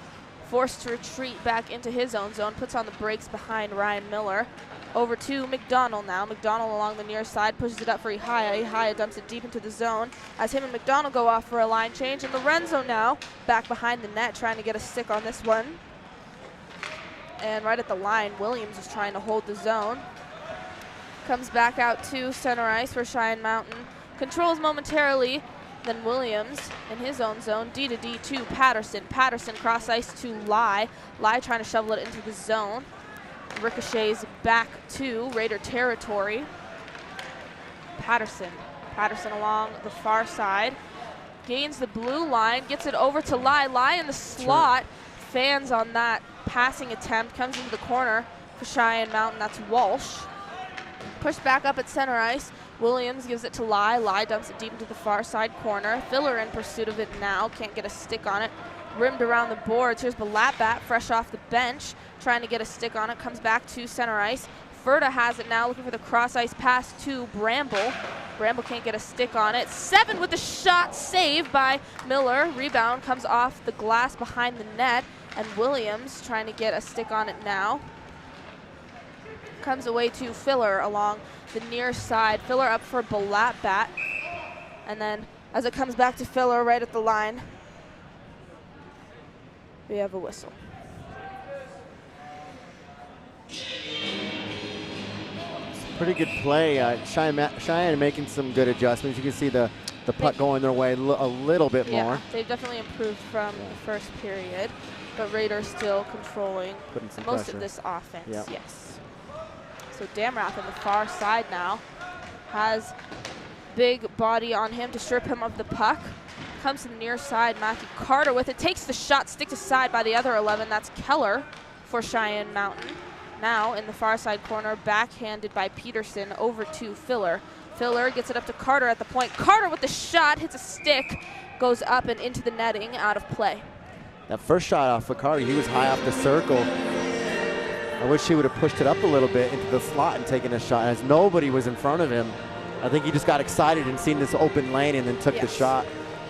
Forced to retreat back into his own zone. Puts on the brakes behind Ryan Miller. Over to McDonald now. McDonald along the near side. Pushes it up for Ihaya. Ihaya dumps it deep into the zone as him and McDonald go off for a line change. And Lorenzo now back behind the net trying to get a stick on this one. And right at the line, Williams is trying to hold the zone. Comes back out to center ice for Cheyenne Mountain. Controls momentarily. Then Williams in his own zone, D to D to Patterson. Patterson cross ice to Lai. Lai trying to shovel it into the zone. Ricochets back to Raider territory. Patterson along the far side. Gains the blue line, gets it over to Lai. Lai in the slot. Fans on that passing attempt. Comes into the corner for Cheyenne Mountain. That's Walsh. Pushed back up at center ice. Williams gives it to Lai. Lai dumps it deep into the far side corner. Filler in pursuit of it now. Can't get a stick on it. Rimmed around the boards. Here's Balabat fresh off the bench. Trying to get a stick on it. Comes back to center ice. Ferda has it now. Looking for the cross ice pass to Bramble. Bramble can't get a stick on it. Seven with the shot. Saved by Miller. Rebound comes off the glass behind the net. And Williams trying to get a stick on it now. Comes away to Filler along the near side. Filler up for Balatbat. And then as it comes back to Filler right at the line, we have a whistle. Pretty good play. Cheyenne making some good adjustments. You can see the the puck going their way a little bit Yeah, more. they've definitely improved from the first period, but Raiders still controlling Putting some most pressure. of this offense. Yep. Yes. So Damrath on the far side now has big body on him to strip him of the puck. Comes to the near side, Matthew Carter with it, takes the shot, sticked aside by the other 11. That's Keller for Cheyenne Mountain. Now in the far side corner, backhanded by Peterson over to Filler. Filler gets it up to Carter at the point. Carter with the shot, hits a stick, goes up and into the netting, out of play. That first shot off of Carter, he was high off the circle. I wish he would have pushed it up a little bit into the slot and taken a shot, as nobody was in front of him. I think he just got excited and seen this open lane and then took the shot.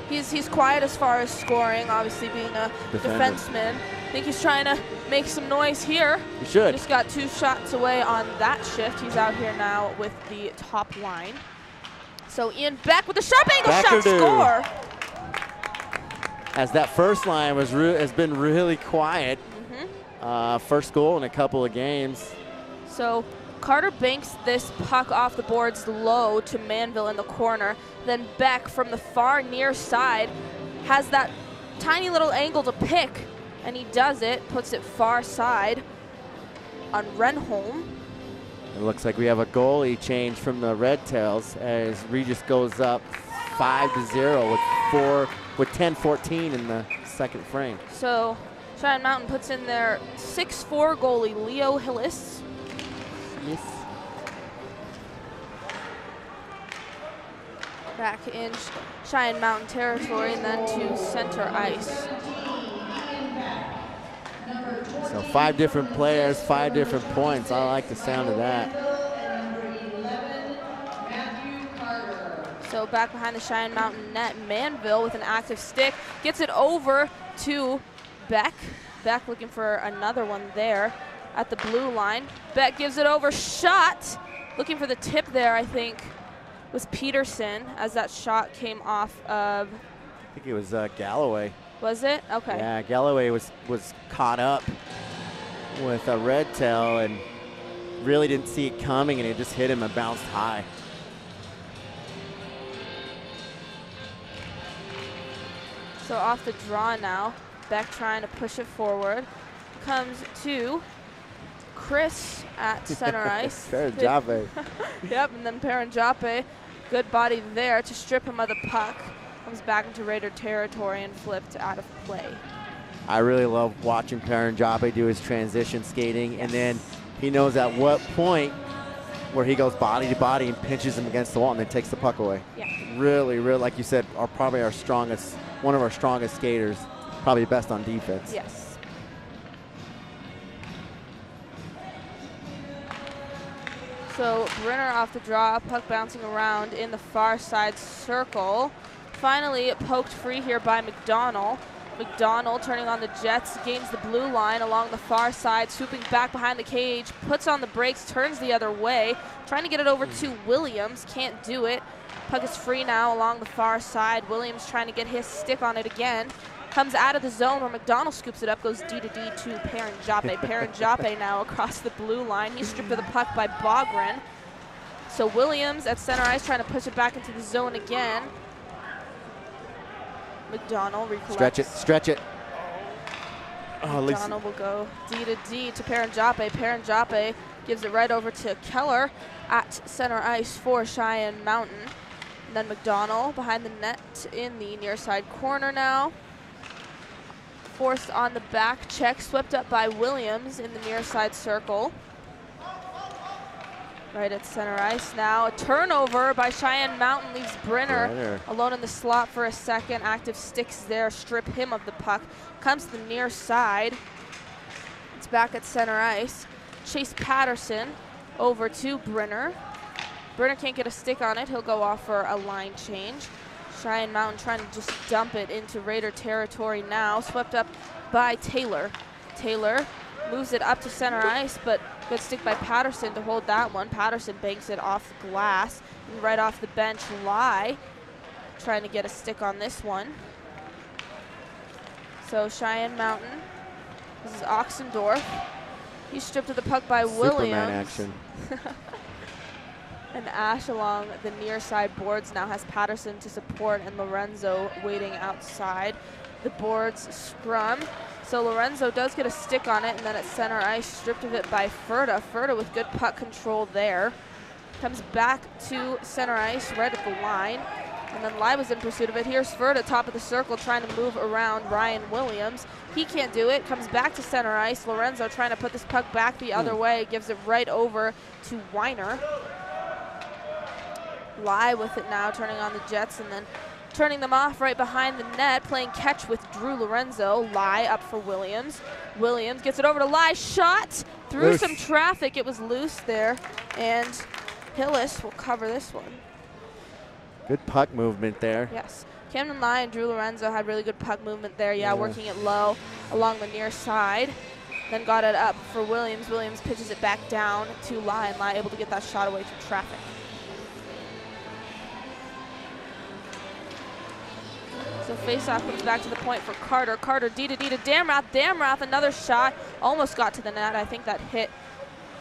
He's quiet as far as scoring, obviously being a defenseman. I think he's trying to make some noise here. He should. Just got 2 shots away on that shift. He's out here now with the top line. So Ian Beck with a sharp angle shot, score. As that first line has been really quiet. First goal in a couple of games. So Carter banks this puck off the boards low to Manville in the corner. Then Beck from the far near side has that tiny little angle to pick, and he does it, puts it far side on Renholm. It looks like we have a goalie change from the Red Tails as Regis goes up 5-0 with 10:14 in the second frame. So Cheyenne Mountain puts in their 6'4" goalie, Leo Hillis. Yes. Back in Cheyenne Mountain territory and then to center ice. So 5 different players, 5 different points. I like the sound of that. So back behind the Cheyenne Mountain net, Manville with an active stick gets it over to Beck. Beck looking for another one there at the blue line. Beck gives it over, shot. Looking for the tip there, I think, was Peterson as that shot came off of. I think it was Galloway. Was it? Okay. Yeah, Galloway was caught up with a red tail and really didn't see it coming, and it just hit him and bounced high. So off the draw now. Beck trying to push it forward. Comes to Chris at center ice. Paranjape. Yep, and then Paranjape, good body there to strip him of the puck. Comes back into Raider territory and flipped out of play. I really love watching Paranjape do his transition skating, and then he knows at what point where he goes body to body and pinches him against the wall and then takes the puck away. Yeah. Really, like you said, are probably our strongest, one of our strongest skaters, probably best on defense. Yes. So Brenner off the draw, puck bouncing around in the far side circle. Finally poked free here by McDonald. McDonald turning on the Jets, gains the blue line along the far side, swooping back behind the cage, puts on the brakes, turns the other way, trying to get it over to Williams, can't do it. Puck is free now along the far side. Williams trying to get his stick on it again. Comes out of the zone where McDonald scoops it up, goes D to D to Paranjape. Paranjape now across the blue line. He's stripped of the puck by Bogren. So Williams at center ice trying to push it back into the zone again. McDonald recollects. Stretch it. Oh, McDonald will go D to D to Paranjape. Paranjape gives it right over to Keller at center ice for Cheyenne Mountain. And then McDonald behind the net in the near side corner now. Forced on the back check, swept up by Williams in the near side circle. Right at center ice now. A turnover by Cheyenne Mountain leaves Brenner alone in the slot for a second. Active sticks there, strip him of the puck. Comes to the near side. It's back at center ice. Chase Patterson over to Brenner. Brenner can't get a stick on it. He'll go off for a line change. Cheyenne Mountain trying to just dump it into Raider territory now. Swept up by Taylor. Taylor moves it up to center ice, but good stick by Patterson to hold that one. Patterson banks it off the glass. And right off the bench, Lai trying to get a stick on this one. So Cheyenne Mountain, this is Oxendorf. He's stripped of the puck by Williams. Superman action. And Ash along the near side boards now has Patterson to support and Lorenzo waiting outside. The boards scrum. So Lorenzo does get a stick on it, and then at center ice, stripped of it by Ferda. Ferda with good puck control there. Comes back to center ice right at the line. And then Lai was in pursuit of it. Here's Ferda, top of the circle, trying to move around Ryan Williams. He can't do it. Comes back to center ice. Lorenzo trying to put this puck back the other way. Gives it right over to Weiner. Lai with it now, turning on the Jets and then turning them off right behind the net, playing catch with Drew Lorenzo. Lai up for Williams. Williams gets it over to Lai. Shot through Loose. some traffic. It was loose there, and Hillis will cover this one. Good puck movement there. Yes. Camden Lai and Drew Lorenzo had really good puck movement there. Yeah, working it low along the near side. Then got it up for Williams. Williams pitches it back down to Lai, and Lai able to get that shot away from traffic. So face-off comes back to the point for Carter. Carter D to Damrath. Damrath, another shot. Almost got to the net. I think that hit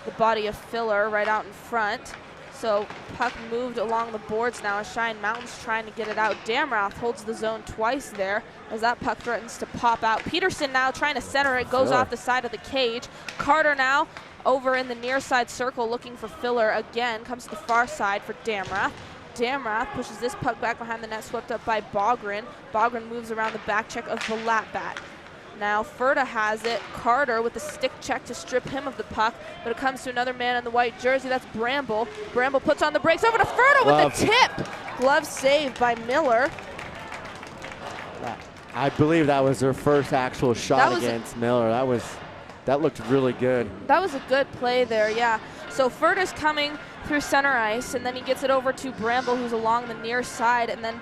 the body of Filler right out in front. So puck moved along the boards now as Cheyenne Mountain's trying to get it out. Damrath holds the zone twice there as that puck threatens to pop out. Peterson now trying to center it. Goes off the side of the cage. Carter now over in the near side circle looking for Filler again. Comes to the far side for Damrath. Damrath pushes this puck back behind the net, swept up by Bogren. Bogren moves around the back check of Balatbat. Now Ferda has it. Carter with the stick check to strip him of the puck, but it comes to another man in the white jersey. That's Bramble. Bramble puts on the brakes over to Ferda with the tip. Glove saved by Miller. I believe that was their first actual shot against Miller. That looked really good. That was a good play there, yeah. So Ferda's coming through center ice, and then he gets it over to Bramble, who's along the near side, and then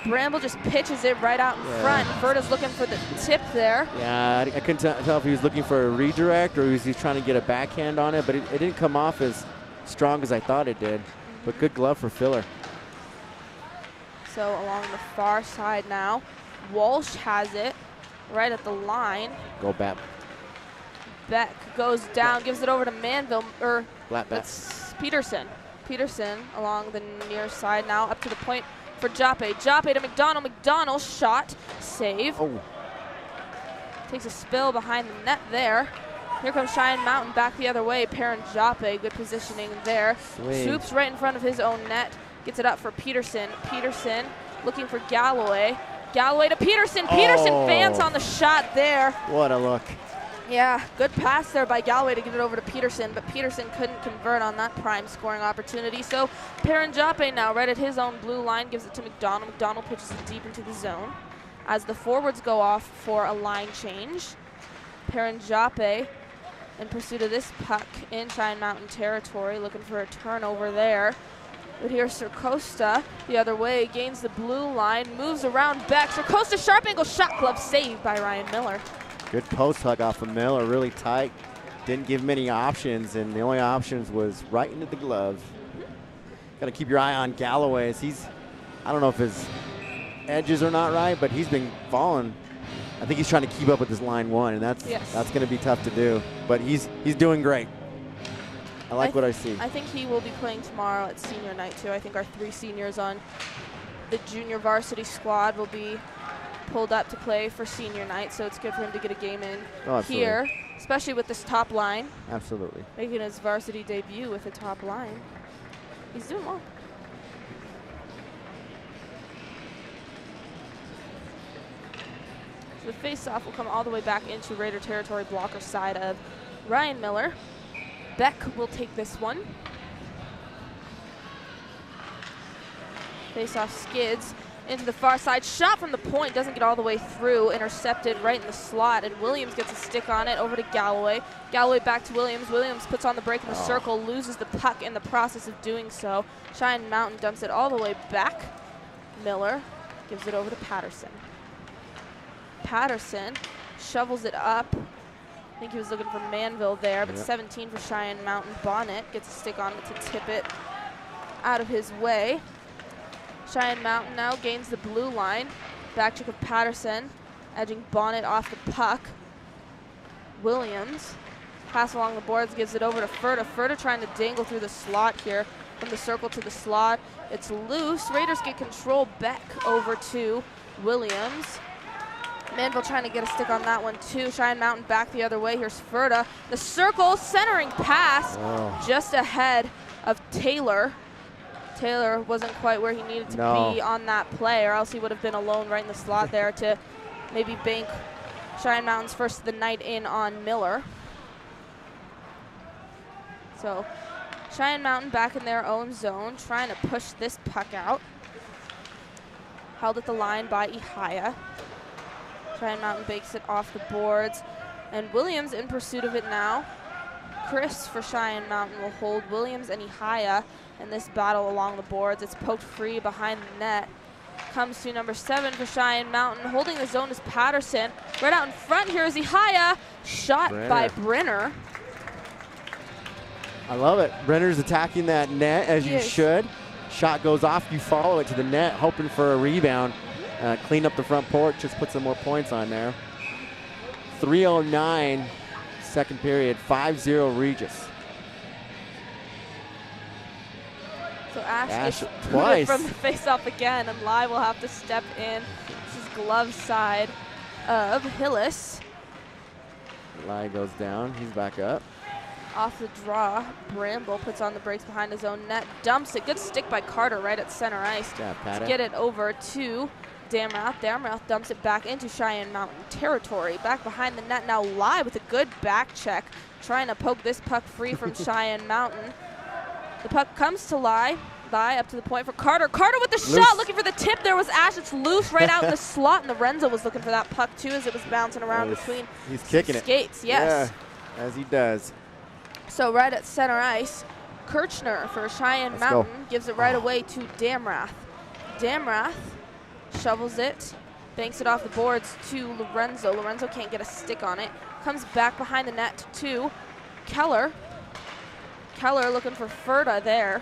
Bramble just pitches it right out in front. Ferda's looking for the tip there. Yeah, I couldn't tell if he was looking for a redirect or was he trying to get a backhand on it, but it didn't come off as strong as I thought it did. But good glove for Filler. So along the far side now, Walsh has it right at the line. Go back. Beck goes down, gives it over to Manville, or that's Peterson. Peterson along the near side now, up to the point for Joppe. Joppe to McDonald. McDonald shot, save. Oh. Takes a spill behind the net there. Here comes Cheyenne Mountain back the other way. Perrin Joppe, good positioning there. Swoops right in front of his own net. Gets it up for Peterson. Peterson looking for Galloway. Galloway to Peterson. Peterson fans on the shot there. What a look. Yeah, good pass there by Galloway to get it over to Peterson, but Peterson couldn't convert on that prime scoring opportunity. So Perrin Joppe now right at his own blue line, gives it to McDonald. McDonald pitches it deep into the zone. As the forwards go off for a line change, Perrin Joppe in pursuit of this puck in Cheyenne Mountain territory, looking for a turnover there. But here's Sir Costa the other way, gains the blue line, moves around Beck. Sir Costa sharp angle shot, glove saved by Ryan Miller. Good post hug off of Miller, really tight. Didn't give many options, and the only options was right into the glove. Got to keep your eye on Galloway. I don't know if his edges are not right, but he's been falling. I think he's trying to keep up with his line one, and that's going to be tough to do. But he's doing great. I like what I see. I think he will be playing tomorrow at senior night too. I think our 3 seniors on the junior varsity squad will be pulled up to play for senior night, so it's good for him to get a game in here, especially with this top line. Absolutely. Making his varsity debut with a top line. He's doing well. So the face-off will come all the way back into Raider territory, blocker side of Ryan Miller. Beck will take this one. Face-off skids into the far side. Shot from the point, doesn't get all the way through. Intercepted right in the slot, and Williams gets a stick on it over to Galloway. Galloway back to Williams. Williams puts on the break in the circle, loses the puck in the process of doing so. Cheyenne Mountain dumps it all the way back. Miller gives it over to Patterson. Patterson shovels it up. I think he was looking for Manville there, but 17 for Cheyenne Mountain. Bonnet gets a stick on it to tip it out of his way. Cheyenne Mountain now gains the blue line. Back check of Patterson, edging Bonnet off the puck. Williams, pass along the boards, gives it over to Ferda. Ferda trying to dangle through the slot here. from the circle to the slot. It's loose. Raiders get control back over to Williams. Manville trying to get a stick on that one too. Cheyenne Mountain back the other way. Here's Ferda. The circle, centering pass just ahead of Taylor. Taylor wasn't quite where he needed to be on that play, or else he would have been alone right in the slot there to maybe bank Cheyenne Mountain's first of the night in on Miller. So Cheyenne Mountain back in their own zone, trying to push this puck out. Held at the line by Ihaya. Cheyenne Mountain bakes it off the boards, and Williams in pursuit of it now. Chris for Cheyenne Mountain will hold Williams and Ihaya in this battle along the boards. It's poked free behind the net. Comes to number 7 for Cheyenne Mountain. Holding the zone is Patterson. Right out in front here is Ihaya. Shot by Brenner. I love it. Brenner's attacking that net as you should. Shot goes off, you follow it to the net, hoping for a rebound. Clean up the front porch, just put some more points on there. 3:09, second period, 5-0 Regis. So Ash gets twice from the face-off again, and Lai will have to step in. This is glove side of Hillis. Lai goes down, he's back up. Off the draw, Bramble puts on the brakes behind his own net, dumps it. Good stick by Carter right at center ice to get it over to Damrath. Damrath dumps it back into Cheyenne Mountain territory. Back behind the net now, Lai with a good back check, trying to poke this puck free from Cheyenne Mountain. The puck comes to Lai. Lai up to the point for Carter. Carter with the shot, looking for the tip. There was Ash. It's loose right out in the slot, and Lorenzo was looking for that puck too as it was bouncing around between skates. Yes, yeah, as he does. So right at center ice, Kirchner for Cheyenne Mountain gives it right away to Damrath. Damrath shovels it, banks it off the boards to Lorenzo. Lorenzo can't get a stick on it. Comes back behind the net to Keller. Keller looking for Ferda there.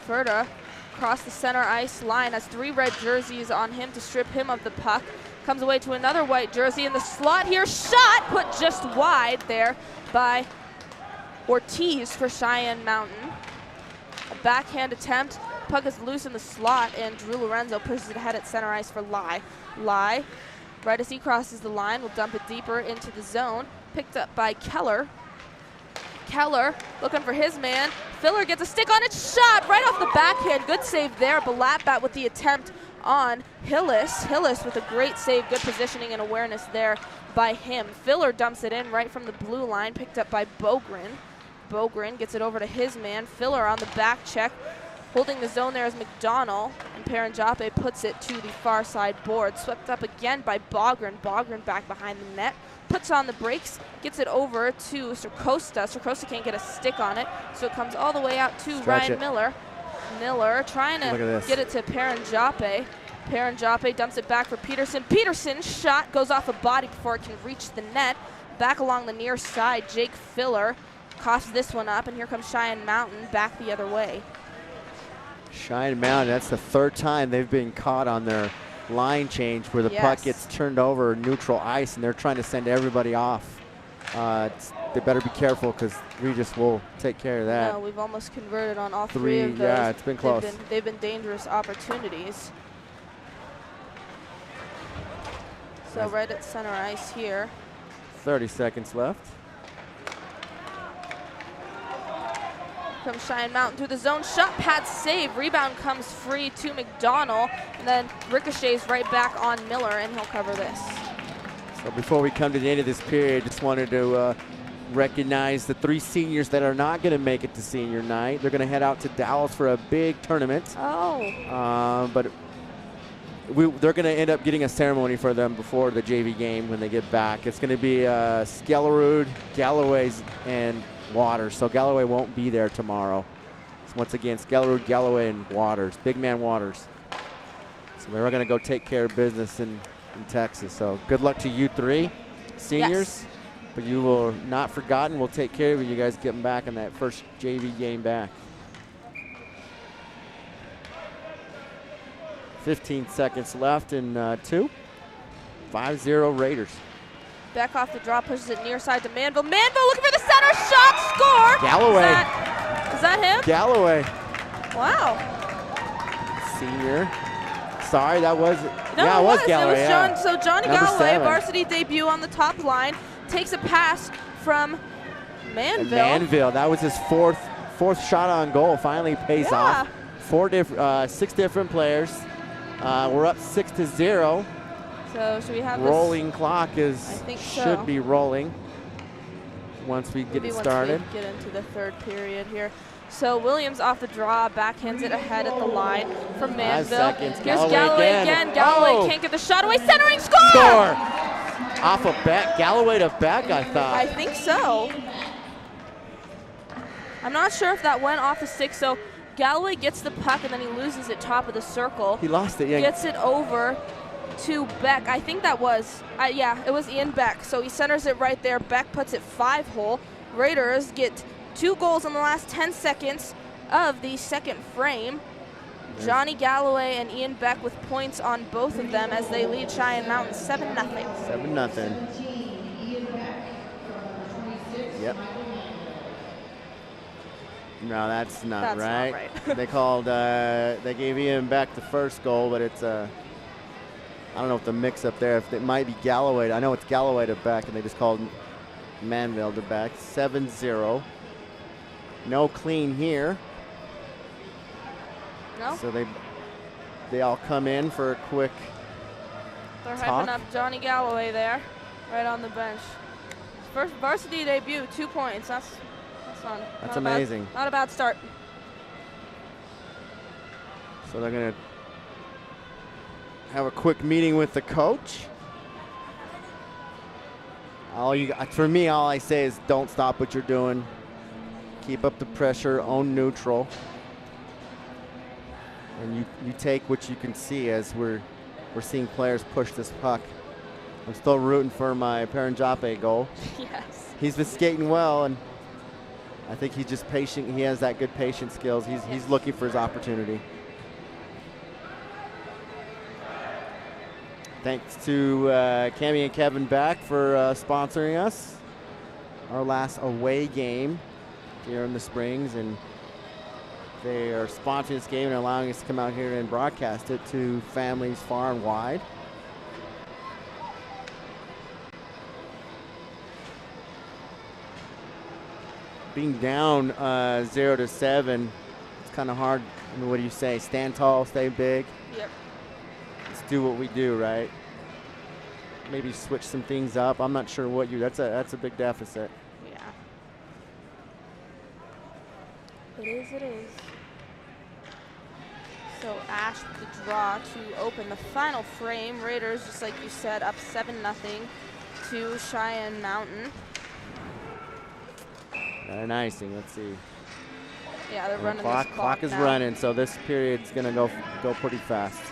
Ferda across the center ice line, has 3 red jerseys on him to strip him of the puck. Comes away to another white jersey in the slot here. Shot put just wide there by Ortiz for Cheyenne Mountain. A backhand attempt. Puck is loose in the slot, and Drew Lorenzo pushes it ahead at center ice for Lai. Lai, right as he crosses the line, will dump it deeper into the zone. Picked up by Keller. Keller looking for his man. Filler gets a stick on it. Shot right off the backhand. Good save there. Balatbat with the attempt on Hillis. Hillis with a great save. Good positioning and awareness there by him. Filler dumps it in right from the blue line. Picked up by Bogren. Bogren gets it over to his man. Filler on the back check. Holding the zone there is McDonald, and Paranjape puts it to the far side board. Swept up again by Bogren. Bogren back behind the net. Puts on the brakes, gets it over to Sarcosta. Sarcosta can't get a stick on it, so it comes all the way out to Ryan Miller. Miller trying to get it to Paranjape. Paranjape dumps it back for Peterson. Peterson's shot goes off a body before it can reach the net. Back along the near side, Jake Filler coughs this one up, and here comes Cheyenne Mountain back the other way. Cheyenne Mountain, that's the 3rd time they've been caught on their line change where the puck gets turned over neutral ice, and they're trying to send everybody off. They better be careful because Regis will take care of that. No, we've almost converted on all 3 of those. Yeah, it's been close. They've been dangerous opportunities. So right at center ice here. 30 seconds left. From Cheyenne Mountain through the zone. Shot pad save. Rebound comes free to McDonald. And then ricochets right back on Miller, and he'll cover this. So before we come to the end of this period, just wanted to recognize the 3 seniors that are not going to make it to senior night. They're going to head out to Dallas for a big tournament. But they're going to end up getting a ceremony for them before the JV game when they get back. It's going to be Skellerud, Galloway's, and Waters. So Galloway won't be there tomorrow. So once again, Skellerud, Galloway, and Waters. Big man Waters. So we're going to go take care of business in Texas. So good luck to you 3 seniors. Yes. But you will not forgotten. We'll take care of you guys getting back in that first JV game back. 15 seconds left in 2. 5-0 Raiders. Back off the draw, pushes it near side to Manville. Manville looking for the center shot, score! Galloway. Is that him? Galloway, Wow. senior. Sorry, that was, No, yeah, it was Galloway. It was yeah. So Johnny Number Galloway, 7. varsity debut on the top line, takes a pass from And Manville. Manville, that was his fourth shot on goal. Finally pays off. 6 different players. We're up 6-0. So should we have Rolling clock is I think should so. be rolling once we get Maybe it once started. we get into the third period here. So Williams off the draw, backhands it ahead at the line from Manville. seconds. Here's Galloway Galloway again. again. Galloway Oh. can't get the shot away. Centering, score! Score! Off of back, Galloway to back, I thought. I think so. I'm not sure if that went off the stick. So Galloway gets the puck and then he loses it top of the circle. He lost it, yeah. Gets it over to Beck. I think that was, yeah, it was Ian Beck. So he centers it right there. Beck puts it 5-hole. Raiders get 2 goals in the last 10 seconds of the second frame. Johnny Galloway and Ian Beck with points on both of them as they lead Cheyenne Mountain 7-0. 7-0. Yep. No, that's not right. Not right. They called, they gave Ian Beck the first goal, but it's I don't know if the mix up there, if it might be Galloway. I know it's Galloway to Beck, and they just called Manville to Beck. 7-0. No clean here. No? So they all come in for a quick They're talk. hyping up Johnny Galloway there, right on the bench. First varsity debut, 2 points. That's That's amazing. Not a bad start. So they're gonna have a quick meeting with the coach. For me, all I say is don't stop what you're doing. Keep up the pressure, own neutral. And you take what you can see as we're seeing players push this puck. I'm still rooting for my Paranjape goal. Yes. He's been skating well, and I think he's just patient. He has that good patient skills. He's looking for his opportunity. Thanks to Cammie and Kevin Beck for sponsoring us. Our last away game here in the Springs, and they are sponsoring this game and allowing us to come out here and broadcast it to families far and wide. Being down 0-7, it's kind of hard. I mean, what do you say? Stand tall, stay big. Yep. Let's do what we do, right? Maybe switch some things up. I'm not sure what that's a big deficit. Yeah. It is. So Ash with the draw to open the final frame. Raiders, just like you said, up 7-0 to Cheyenne Mountain. Got an icing. Let's see. Yeah, they're And running the this clock is now. running, so this period's gonna go pretty fast.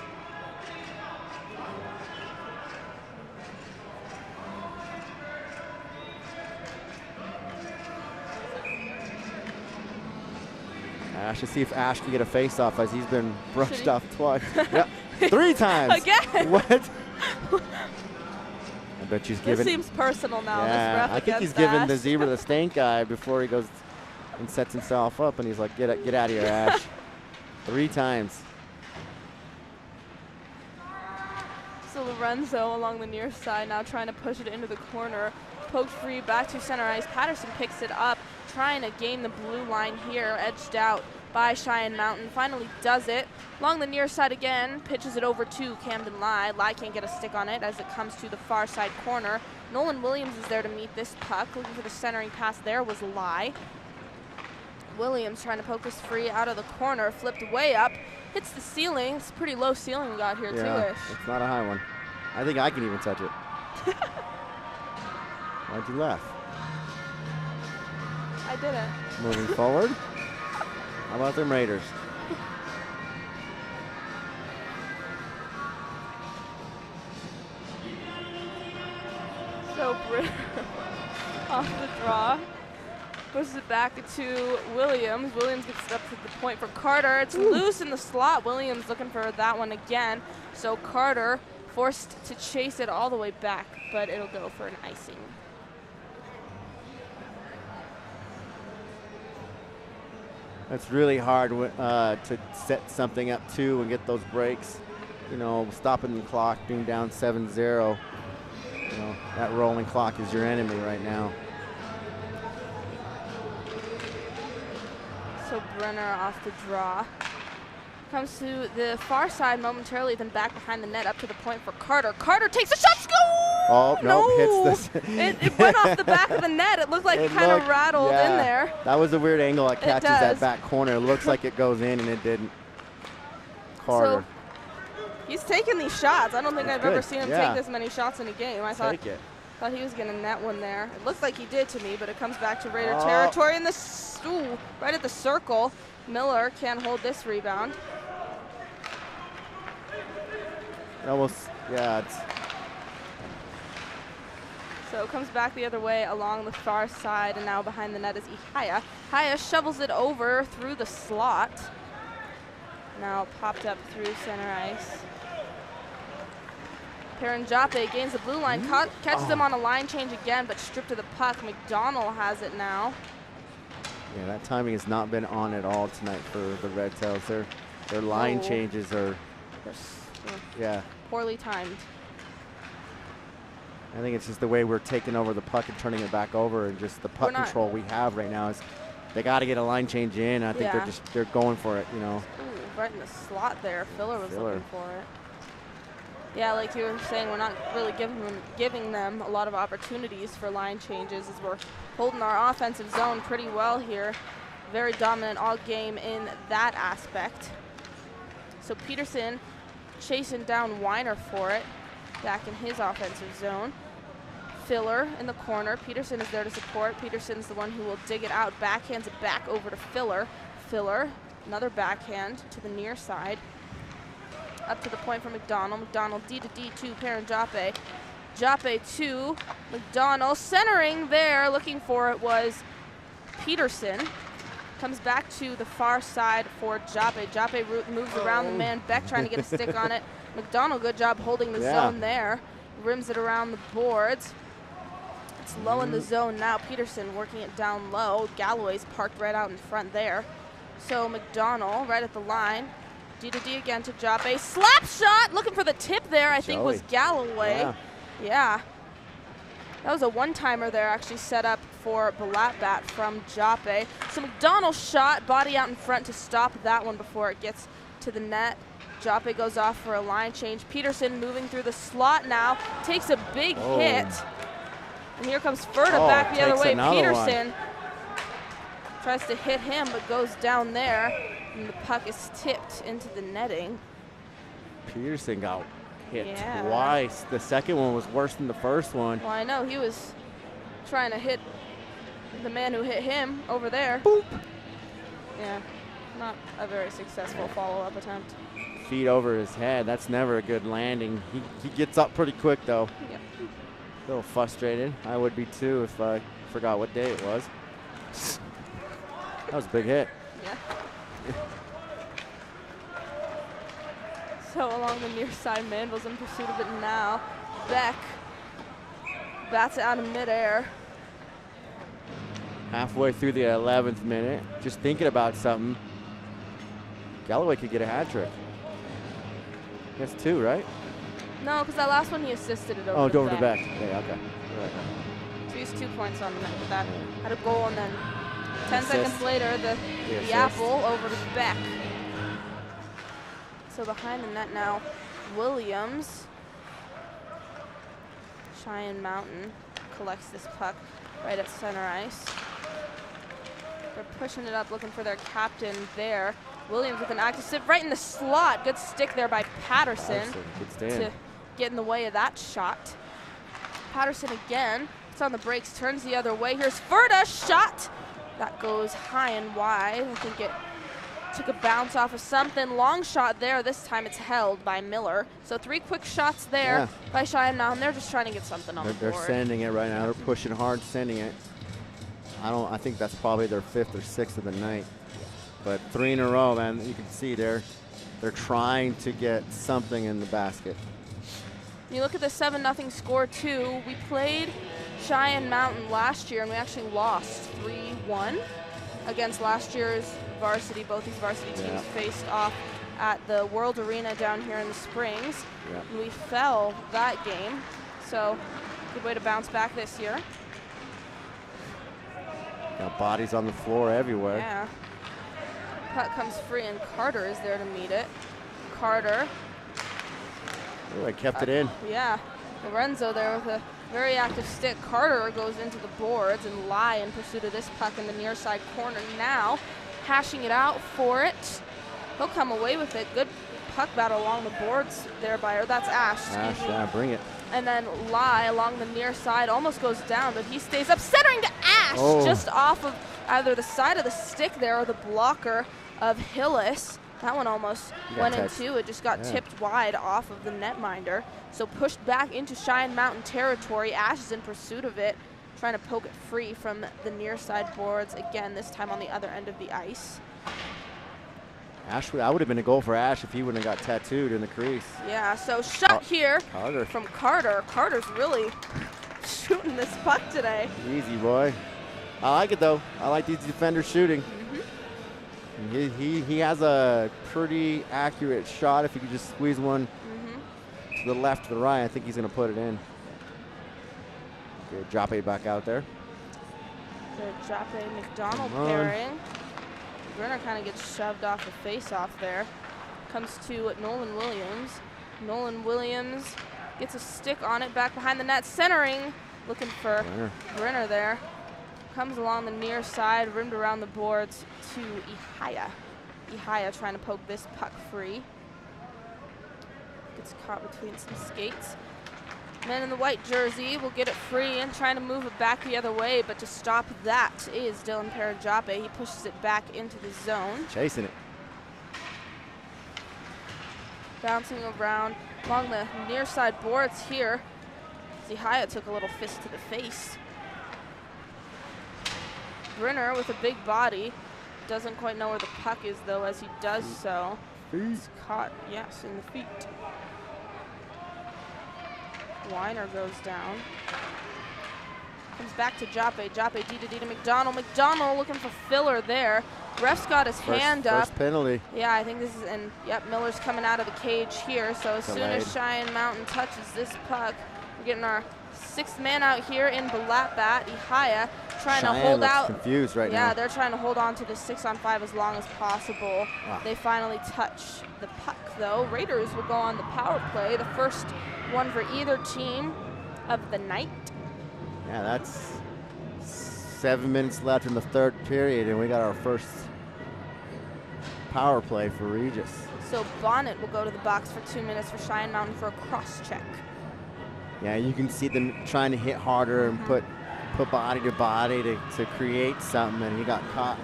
Ash, to see if Ash can get a face-off as he's been brushed off twice. Yep, 3 times. Again. What? I bet she's This giving. seems personal now. Yeah, This ref I think he's against giving Ash. the zebra the stank eye before he goes and sets himself up, and he's like, get out of here, Ash. 3 times. So Lorenzo along the near side now trying to push it into the corner. Poked free back to center ice. Patterson picks it up, trying to gain the blue line here, edged out by Cheyenne Mountain. Finally does it. Along the near side again, pitches it over to Camden Lai. Lai can't get a stick on it as it comes to the far side corner. Nolan Williams is there to meet this puck. Looking for the centering pass there was Lai. Williams trying to poke this free out of the corner, flipped way up, hits the ceiling. It's a pretty low ceiling we got here too-ish. It's not a high one. I think I can even touch it. Why'd you laugh? I didn't. Moving forward. How about them Raiders? So Britt off the draw. Pushes it back to Williams. Williams gets it up to the point for Carter. It's loose in the slot. Williams looking for that one again. So Carter forced to chase it all the way back, but it'll go for an icing. It's really hard to set something up too and get those breaks. You know, stopping the clock, being down 7-0. You know, that rolling clock is your enemy right now. So Brenner off the draw. Comes to the far side momentarily, then back behind the net up to the point for Carter. Carter takes a shot, score! Oh, no, hits this. it went off the back of the net. It looked like it kind of rattled in there. That was a weird angle. It catches that back corner. It looks like it goes in, and it didn't. Carter. So he's taking these shots. I don't think I've ever seen him take this many shots in a game. I thought he was going to net one there. It looked like he did to me, but it comes back to Raider territory in the right at the circle. Miller can't hold this rebound. Almost, yeah. So it comes back the other way along the far side, and now behind the net is Ihaya. Ihaya shovels it over through the slot. Now popped up through center ice. Perenjape gains the blue line, catches him on a line change again, but stripped of the puck. McDonald has it now. Yeah, that timing has not been on at all tonight for the Red Tails. Their line changes are poorly timed. I think it's just the way we're taking over the puck and turning it back over, and just the puck control we have right now is they got to get a line change in. I think they're going for it, you know. Ooh, right in the slot there. Filler was looking for it. Yeah, like you were saying, we're not really giving them a lot of opportunities for line changes as we're holding our offensive zone pretty well here. Very dominant all game in that aspect. So Peterson chasing down Weiner for it, back in his offensive zone. Filler in the corner. Peterson is there to support. Peterson's the one who will dig it out, backhands it back over to Filler. Filler, another backhand to the near side. Up to the point for McDonald. McDonald D to D2, Perenjape. Jape to McDonald. Centering there, looking for it was Peterson. Comes back to the far side for Jape. Jape moves around the man. Beck trying to get a stick on it. McDonald, good job holding the zone there. Rims it around the boards. It's low in the zone now. Peterson working it down low. Galloway's parked right out in front there. So McDonald right at the line. D to D again to Jape. Slap shot, looking for the tip there, I think was Galloway. Yeah. That was a one-timer there, actually set up for Balatbat from Jape. So McDonald's shot, body out in front to stop that one before it gets to the net. Jape goes off for a line change. Peterson moving through the slot now, takes a big hit. And here comes Ferda back the other way. Peterson tries to hit him, but goes down there. And the puck is tipped into the netting. Peterson got hit twice. The second one was worse than the first one. Well, I know. He was trying to hit the man who hit him over there. Boop. Yeah, not a very successful follow-up attempt. Feet over his head. That's never a good landing. He gets up pretty quick, though. Yep. A little frustrated. I would be, too, if I forgot what day it was. That was a big hit. Yeah. So along the near side, Manville's in pursuit of it now. Beck bats it out of midair. Halfway through the 11th minute, just thinking about something. Galloway could get a hat trick. That's two, right? No, because that last one he assisted it over to over to Beck. Yeah, okay. Right. So he's 2 points on the net with that. Had a goal, and then 10 seconds later, the apple over to Beck. So behind the net now, Williams. Cheyenne Mountain collects this puck right at center ice. They're pushing it up, looking for their captain there. Williams with an active sip right in the slot. Good stick there by Patterson to get in the way of that shot. Patterson again. It's on the brakes, turns the other way. Here's Ferda, shot. That goes high and wide. I think it took a bounce off of something. Long shot there. This time it's held by Miller. So 3 quick shots there by Cheyenne Mountain. They're just trying to get something on the board. They're sending it right now. They're pushing hard, sending it. I think that's probably their 5th or 6th of the night. But 3 in a row, man. You can see they're trying to get something in the basket. You look at the 7-0 score too. We played Cheyenne Mountain last year, and we actually lost 3-1 against last year's Varsity. Both these varsity teams faced off at the World Arena down here in the Springs. And we fell that game, so good way to bounce back this year. Got bodies on the floor everywhere. Yeah. Puck comes free, and Carter is there to meet it. Carter. Oh, I kept it in. Yeah. Lorenzo there with a very active stick. Carter goes into the boards, and Lai in pursuit of this puck in the near side corner now, hashing it out for it. He'll come away with it. Good puck battle along the boards there by her. That's Ash. Ash, yeah, bring it. And then Lai along the near side almost goes down, but he stays up, centering to Ash, just off of either the side of the stick there or the blocker of Hillis. That one almost went into it, just got tipped wide off of the netminder. So pushed back into Cheyenne Mountain territory. Ash is in pursuit of it, trying to poke it free from the near side boards. Again, this time on the other end of the ice. Ash, I would have been a goal for Ash if he wouldn't have got tattooed in the crease. Yeah, so shot here Carter. from Carter. Carter's really shooting this puck today. Easy, boy. I like it, though. I like these defenders shooting. He has a pretty accurate shot. If he could just squeeze one to the left, to the right, I think he's going to put it in. Good, drop it back out there. The Jappe McDonald pairing. Brenner kind of gets shoved off the face-off there. Comes to Nolan Williams. Nolan Williams gets a stick on it, back behind the net, centering, looking for Brenner there. Comes along the near side, rimmed around the boards to Ihaya. Ihaya trying to poke this puck free. Gets caught between some skates. Man in the white jersey will get it free and trying to move it back the other way, but to stop that is Dylan Parajape. He pushes it back into the zone. Chasing it. Bouncing around along the near side boards here. Ihaya took a little fist to the face. Brenner with a big body. Doesn't quite know where the puck is, though, as he does so. He's caught, yes, in the feet. Weiner goes down. Comes back to Jappe. Jappe D to McDonald. McDonald looking for filler there. Ref's got his hand up. First penalty. Yeah, I think this is, and yep, Miller's coming out of the cage here. So as soon as Cheyenne Mountain touches this puck, we're getting our sixth man out here in Balatbat. Ihaya trying to hold out. Confused right now. Yeah, they're trying to hold on to the 6-on-5 as long as possible. They finally touch the puck, though. Raiders will go on the power play, the first one for either team of the night. Yeah, that's 7 minutes left in the third period, and we got our first power play for Regis. So Bonnet will go to the box for 2 minutes for Cheyenne Mountain for a cross check. Yeah, you can see them trying to hit harder and put body to body to create something, and he got caught.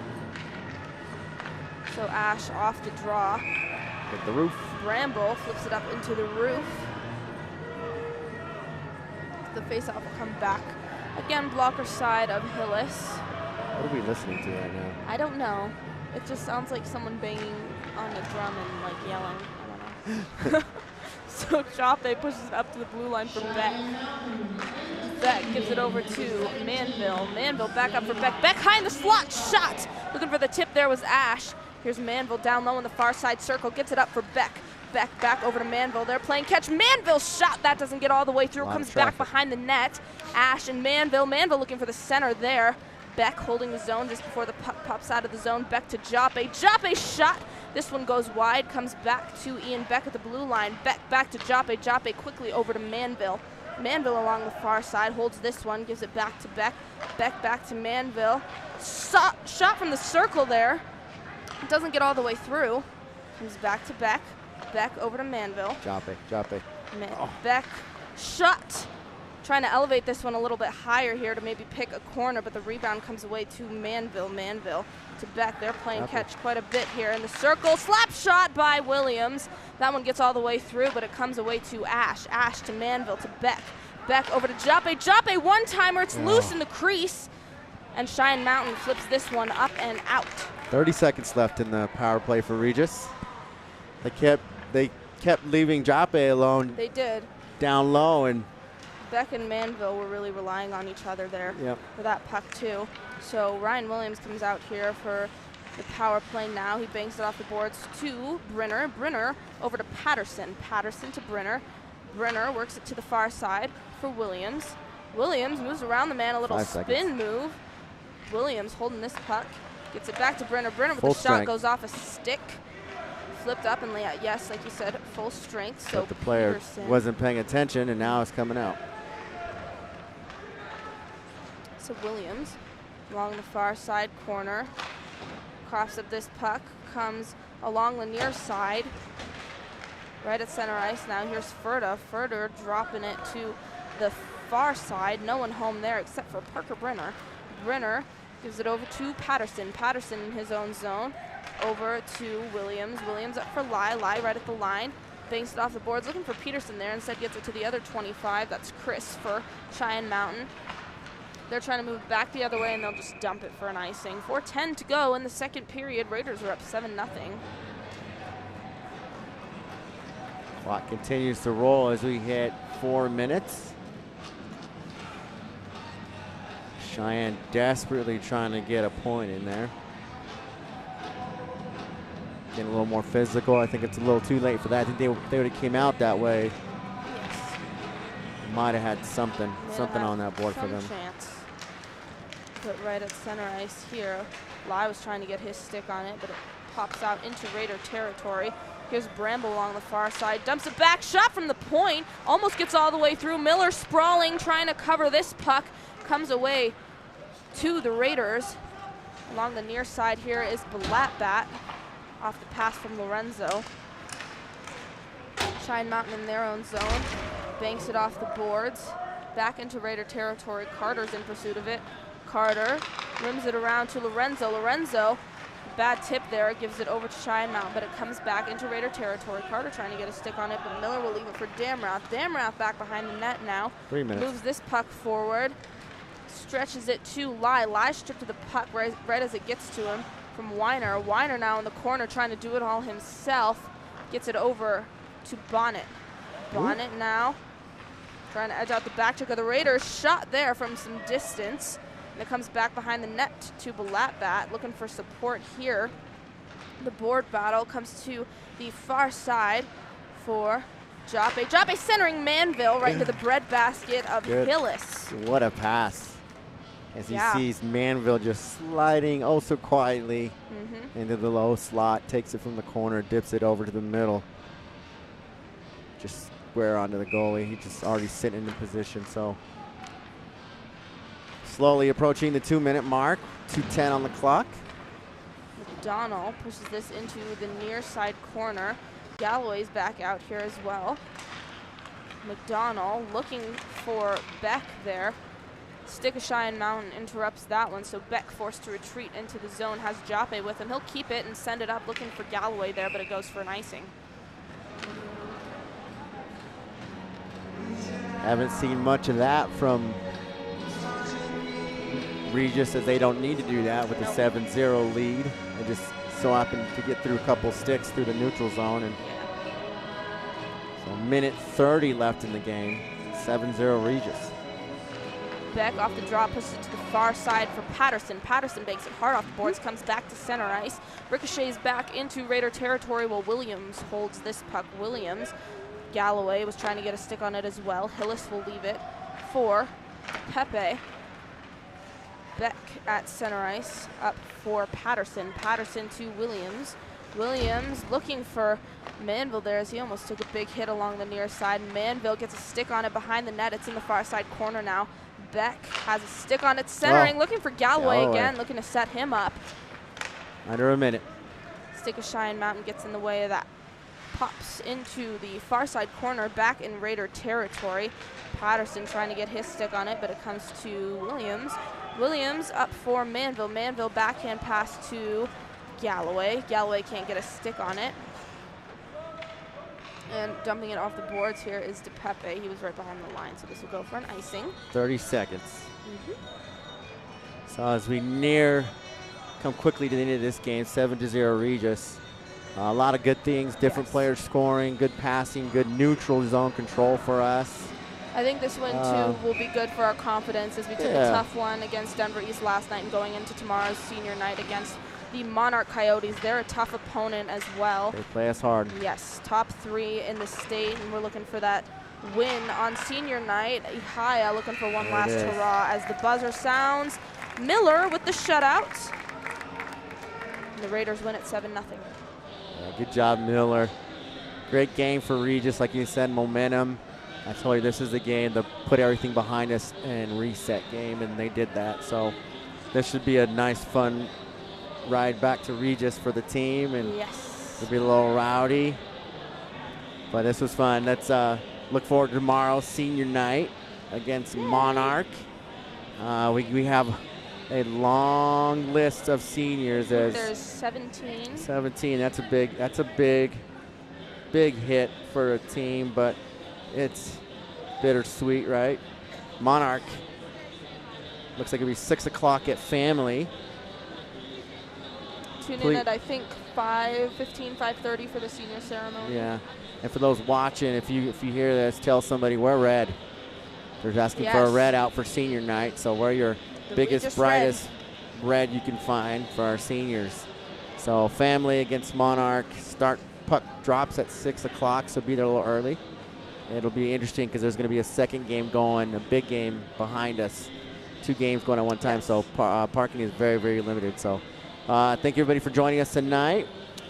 So Ash off the draw. Hit the roof. Bramble flips it up into the roof. The faceoff will come back. Again, blocker side of Hillis. What are we listening to right now? I don't know. It just sounds like someone banging on a drum and like yelling. I don't know. So Jappe pushes it up to the blue line for Beck. Beck gives it over to Manville. Manville back up for Beck. Beck behind the slot shot. Looking for the tip there was Ash. Here's Manville down low in the far side circle. Gets it up for Beck. Beck back over to Manville. They're playing catch. Manville's shot. That doesn't get all the way through. Comes back behind the net. Ash and Manville. Manville looking for the center there. Beck holding the zone just before the puck pops out of the zone. Beck to Jappe. Jappe shot. This one goes wide. Comes back to Ian Beck at the blue line. Beck back to Jappe. Jappe quickly over to Manville. Manville along the far side holds this one. Gives it back to Beck. Beck back to Manville. Shot from the circle there. Doesn't get all the way through. Comes back to Beck. Beck over to Manville. Jappe. Beck shot. Trying to elevate this one a little bit higher here to maybe pick a corner, but the rebound comes away to Manville. Manville to Beck. They're playing catch quite a bit here in the circle. Slap shot by Williams. That one gets all the way through, but it comes away to Ash. Ash to Manville to Beck. Beck over to Jappe. Jappe one-timer. It's loose in the crease. And Cheyenne Mountain flips this one up and out. 30 seconds left in the power play for Regis. They kept leaving Jappe alone. They did. Down low, and Beck and Manville were really relying on each other there for that puck too. So Ryan Williams comes out here for The power play now. He bangs it off the boards to Brenner. Brenner over to Patterson. Patterson to Brenner. Brenner works it to the far side for Williams. Williams moves around the man, a little 5 spin seconds. move. Williams holding this puck. Gets it back to Brenner. Brenner with Full the shot strength. goes off a stick. Flipped up and lay out. Yes, like you said, full strength. So But the player Peterson. wasn't paying attention, and now it's coming out. So Williams along the far side corner. Coughs up this puck. Comes along the near side. Right at center ice now. Here's Ferda. Ferda dropping it to the far side. No one home there except for Parker Brenner. Brenner gives it over to Patterson. Patterson in his own zone. Over to Williams. Williams up for Lai. Lai right at the line. Banks it off the boards. Looking for Peterson there. Instead gets it to the other 25. That's Chris for Cheyenne Mountain. They're trying to move back the other way, and they'll just dump it for an icing. 4:10 to go in the second period. Raiders are up 7-0. Clock continues to roll as we hit 4 minutes. Cheyenne desperately trying to get a point in there. Getting a little more physical. I think it's a little too late for that. I think they would have came out that way. Yes. Might have had something Had on that board for some them. chance. But right at center ice here, Lai was trying to get his stick on it, but it pops out into Raider territory. Here's Bramble along the far side, dumps it back, shot from the point, almost gets all the way through. Miller sprawling, trying to cover this puck, comes away to the Raiders. Along the near side here is Balatbat off the pass from Lorenzo. Cheyenne Mountain in their own zone, banks it off the boards, back into Raider territory. Carter's in pursuit of it. Carter rims it around to Lorenzo. Lorenzo, bad tip there, gives it over to Cheyenne Mountain, but it comes back into Raider territory. Carter trying to get a stick on it, but Miller will leave it for Damrath. Damrath back behind the net now. 3 minutes. Moves this puck forward, stretches it to Lai. Lai stripped to the puck right as it gets to him from Weiner. Weiner now in the corner trying to do it all himself. Gets it over to Bonnet. Bonnet now trying to edge out the back check of the Raiders. Shot there from some distance. And it comes back behind the net to Balatbat, looking for support here. The board battle comes to the far side for Joppe. Joppe centering Manville right into the breadbasket of Hillis. What a pass. As he Yeah. sees Manville just sliding oh so quietly into the low slot, takes it from the corner, dips it over to the middle. Just square onto the goalie. He's just already sitting in the position, so. Slowly approaching the 2-minute mark, 2:10 on the clock. McDonald pushes this into the near side corner. Galloway's back out here as well. McDonald looking for Beck there. Stick of Cheyenne Mountain interrupts that one, so Beck forced to retreat into the zone, has Joppe with him. He'll keep it and send it up looking for Galloway there, but it goes for an icing. Haven't seen much of that from Regis, as they don't need to do that with the 7-0 lead. They just so happen to get through a couple sticks through the neutral zone. And so minute 30 left in the game. 7-0 Regis. Beck off the draw, pushes it to the far side for Patterson. Patterson banks it hard off the boards, comes back to center ice. Ricochets back into Raider territory while Williams holds this puck. Williams, Galloway was trying to get a stick on it as well. Hillis will leave it for Pepe. Beck at center ice, up for Patterson. Patterson to Williams. Williams looking for Manville there as he almost took a big hit along the near side. Manville gets a stick on it behind the net. It's in the far side corner now. Beck has a stick on it centering, looking for Galloway again, looking to set him up. Under a minute. Stick of Cheyenne Mountain gets in the way of that. Pops into the far side corner, back in Raider territory. Patterson trying to get his stick on it, but it comes to Williams. Williams up for Manville. Manville backhand pass to Galloway. Galloway can't get a stick on it. And dumping it off the boards here is DePepe. He was right behind the line, so this will go for an icing. 30 seconds. So as we come quickly to the end of this game, 7-0 Regis. A lot of good things, different players scoring, good passing, good neutral zone control for us. I think this one, too, will be good for our confidence as we took a tough one against Denver East last night and going into tomorrow's senior night against the Monarch Coyotes. They're a tough opponent as well. They play us hard. Yes, top 3 in the state, and we're looking for that win on senior night. Ihaya looking for one last hurrah as the buzzer sounds. Miller with the shutout. And the Raiders win at 7-0. Yeah, good job, Miller. Great game for Regis, like you said, momentum. I told you this is the game to put everything behind us and reset game, and they did that. So this should be a nice, fun ride back to Regis for the team, and it'll be a little rowdy. But this was fun. Let's look forward to tomorrow, senior night against Monarch. We have a long list of seniors. There's 17. 17. That's a big hit for a team, but it's bittersweet, right? Monarch looks like it'll be 6 o'clock at Family. Tune in at, I think, 5:15, 5:30 for the senior ceremony. Yeah, and for those watching, if you hear this, tell somebody wear red. They're asking for a red out for senior night, so wear your biggest, brightest red you can find for our seniors. So Family against Monarch. Puck drops at 6 o'clock, so be there a little early. It'll be interesting because there's going to be a second game going, a big game behind us. 2 games going at one time, so parking is very, very limited. So thank you, everybody, for joining us tonight.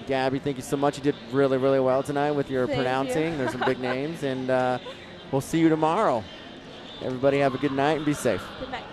Gabby, thank you so much. You did really, really well tonight with your pronouncing. There's some big names, and we'll see you tomorrow. Everybody have a good night and be safe. Good night.